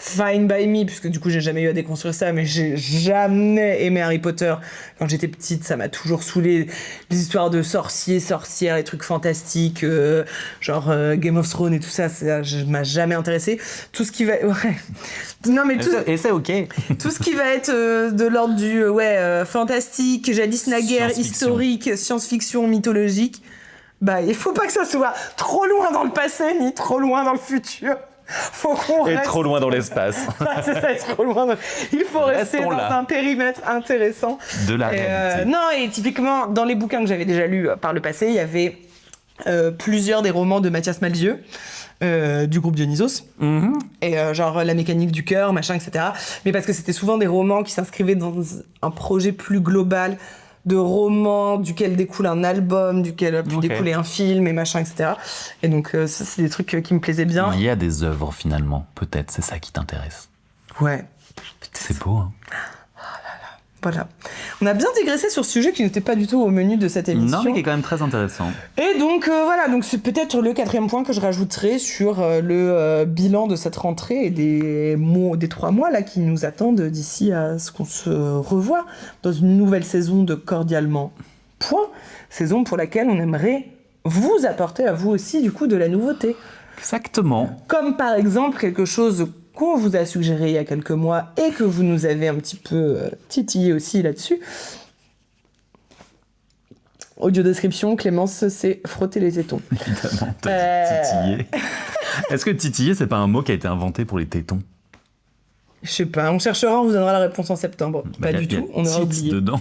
Fine by Me, puisque du coup j'ai jamais eu à déconstruire ça, mais j'ai jamais aimé Harry Potter. Quand j'étais petite, ça m'a toujours saoulé. Les histoires de sorcières, les trucs fantastiques, genre Game of Thrones et tout ça, m'a jamais intéressé. Tout ce qui va... Ouais. Non, mais tout... Et c'est ok. Tout ce qui va être de l'ordre du fantastique, jadis naguère, historique, science-fiction, mythologique, bah il faut pas que ça soit trop loin dans le passé, ni trop loin dans le futur. Faut qu'on reste... trop loin dans l'espace. C'est ça, trop loin. Il faut rester dans un périmètre intéressant. De la réalité. Non, et typiquement, dans les bouquins que j'avais déjà lus par le passé, il y avait plusieurs des romans de Mathias Malzieu, du groupe Dionysos. Et genre La mécanique du cœur, machin, etc. Mais parce que c'était souvent des romans qui s'inscrivaient dans un projet plus global, de romans duquel découle un album, duquel a pu découler un film et machin, etc. Et donc ça, c'est des trucs qui me plaisaient bien. Il y a des œuvres finalement, peut-être, c'est ça qui t'intéresse. Ouais. C'est beau, hein. Voilà. On a bien digressé sur ce sujet qui n'était pas du tout au menu de cette émission. Non, mais qui est quand même très intéressant. Et donc voilà, donc c'est peut-être le 4e point que je rajouterai sur le bilan de cette rentrée et des 3 mois là qui nous attendent d'ici à ce qu'on se revoie dans une nouvelle saison de Cordialement Point, saison pour laquelle on aimerait vous apporter à vous aussi du coup de la nouveauté. Exactement. Comme par exemple quelque chose qu'on vous a suggéré il y a quelques mois et que vous nous avez un petit peu titillé aussi là-dessus. Audio description, Clémence s'est frotter les tétons. Évidemment, t'as dit titiller. Est-ce que titiller, c'est pas un mot qui a été inventé pour les tétons? Je sais pas, on cherchera, on vous donnera la réponse en septembre. Pas du tout, on aura oublié. Dedans.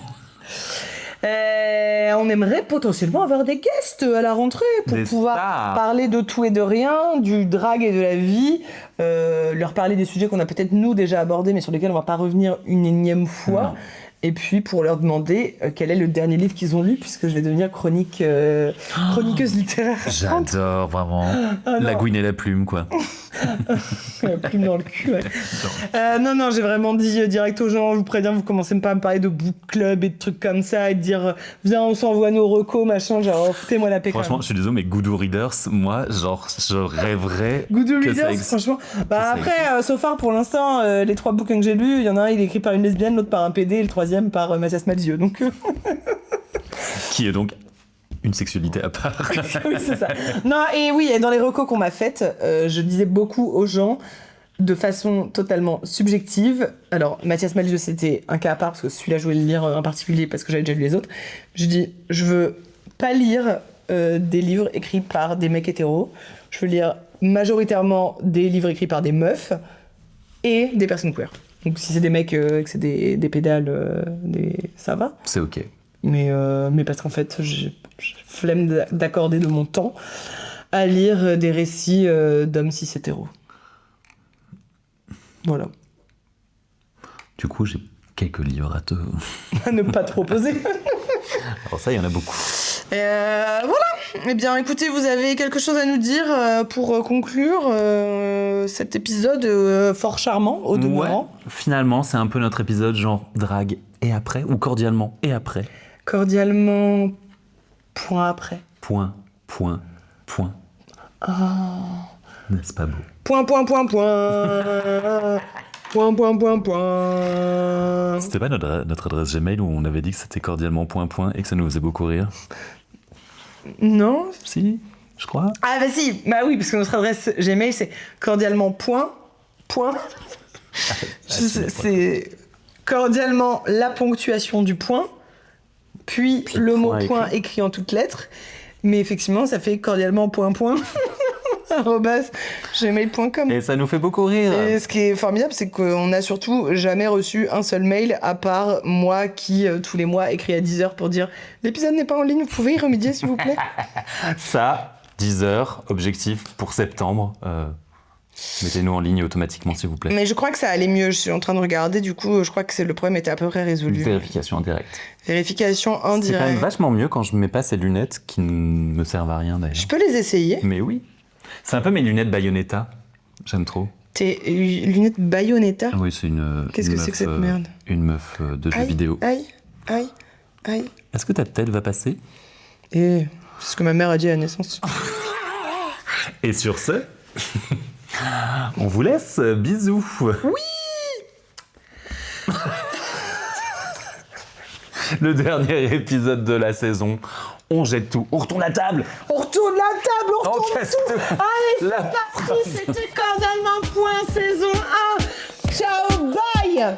On aimerait potentiellement avoir des guests à la rentrée pour pouvoir parler de tout et de rien, du drag et de la vie, leur parler des sujets qu'on a peut-être nous déjà abordés mais sur lesquels on va pas revenir une énième fois. Non. Et puis pour leur demander quel est le dernier livre qu'ils ont lu, puisque je vais devenir chroniqueuse littéraire. J'adore vraiment la gouine et la plume, quoi. La plume dans le cul, ouais. Non, j'ai vraiment dit direct aux gens, je vous préviens, vous commencez pas à me parler de book club et de trucs comme ça, et de dire viens on s'envoie nos recos, machin, genre foutez-moi la paix. Franchement, je suis désolé, mais Goodreaders, moi, genre, je rêverais. Goodreaders, franchement. Bah après, so far, pour l'instant, les 3 bouquins que j'ai lus, il y en a un, il est écrit par une lesbienne, l'autre par un PD, et le 3e par Mathias Malzieu, donc. Qui est donc une sexualité à part. Oui, c'est ça. Non, et oui, et dans les recos qu'on m'a faites, je disais beaucoup aux gens, de façon totalement subjective. Alors, Mathias Malzieu, c'était un cas à part, parce que celui-là, je voulais le lire en particulier, parce que j'avais déjà lu les autres. Je dis, je veux pas lire des livres écrits par des mecs hétéros. Je veux lire majoritairement des livres écrits par des meufs et des personnes queer. Donc si c'est des mecs que c'est des pédales, ça va. C'est ok. Mais parce qu'en fait, j'ai flemme d'accorder de mon temps à lire des récits d'hommes cis hétéros. Voilà. Du coup, j'ai quelques livres à te... à ne pas te proposer. Alors ça, il y en a beaucoup. Voilà. Eh bien, écoutez, vous avez quelque chose à nous dire pour conclure cet épisode fort charmant, au demeurant. Ouais, finalement, c'est un peu notre épisode genre drague et après, ou cordialement et après. Cordialement, point après. Point. Ah. N'est-ce pas beau? Point. Point. C'était pas notre adresse Gmail où on avait dit que c'était cordialement point et que ça nous faisait beaucoup rire? Non. Si, je crois. Ah bah si, bah oui, parce que notre adresse Gmail c'est cordialement point. C'est cordialement la ponctuation du point, puis le mot point écrit en toutes lettres, mais effectivement ça fait cordialement point. @gmail.com. Et ça nous fait beaucoup rire. Et ce qui est formidable, c'est qu'on n'a surtout jamais reçu un seul mail, à part moi qui, tous les mois, écris à 10h pour dire « L'épisode n'est pas en ligne, vous pouvez y remédier, s'il vous plaît ?» Ça, 10h, objectif pour septembre. Mettez-nous en ligne automatiquement, s'il vous plaît. Mais je crois que ça allait mieux. Je suis en train de regarder, du coup, je crois que le problème était à peu près résolu. Vérification en direct. Vérification en direct. C'est quand même vachement mieux quand je mets pas ces lunettes qui ne me servent à rien, d'ailleurs. Je peux les essayer. Mais oui. C'est un peu mes lunettes Bayonetta. J'aime trop. Tes lunettes Bayonetta? Oui, c'est une. Qu'est-ce que c'est que cette merde? Une meuf de jeux vidéo. Aïe. Est-ce que ta tête va passer? C'est ce que ma mère a dit à la naissance. Et sur ce, on vous laisse. Bisous. Oui. Le dernier épisode de la saison. On jette tout. On retourne la table. On retourne tout. Allez, c'est parti. C'était cordialement point saison 1. Ciao, bye.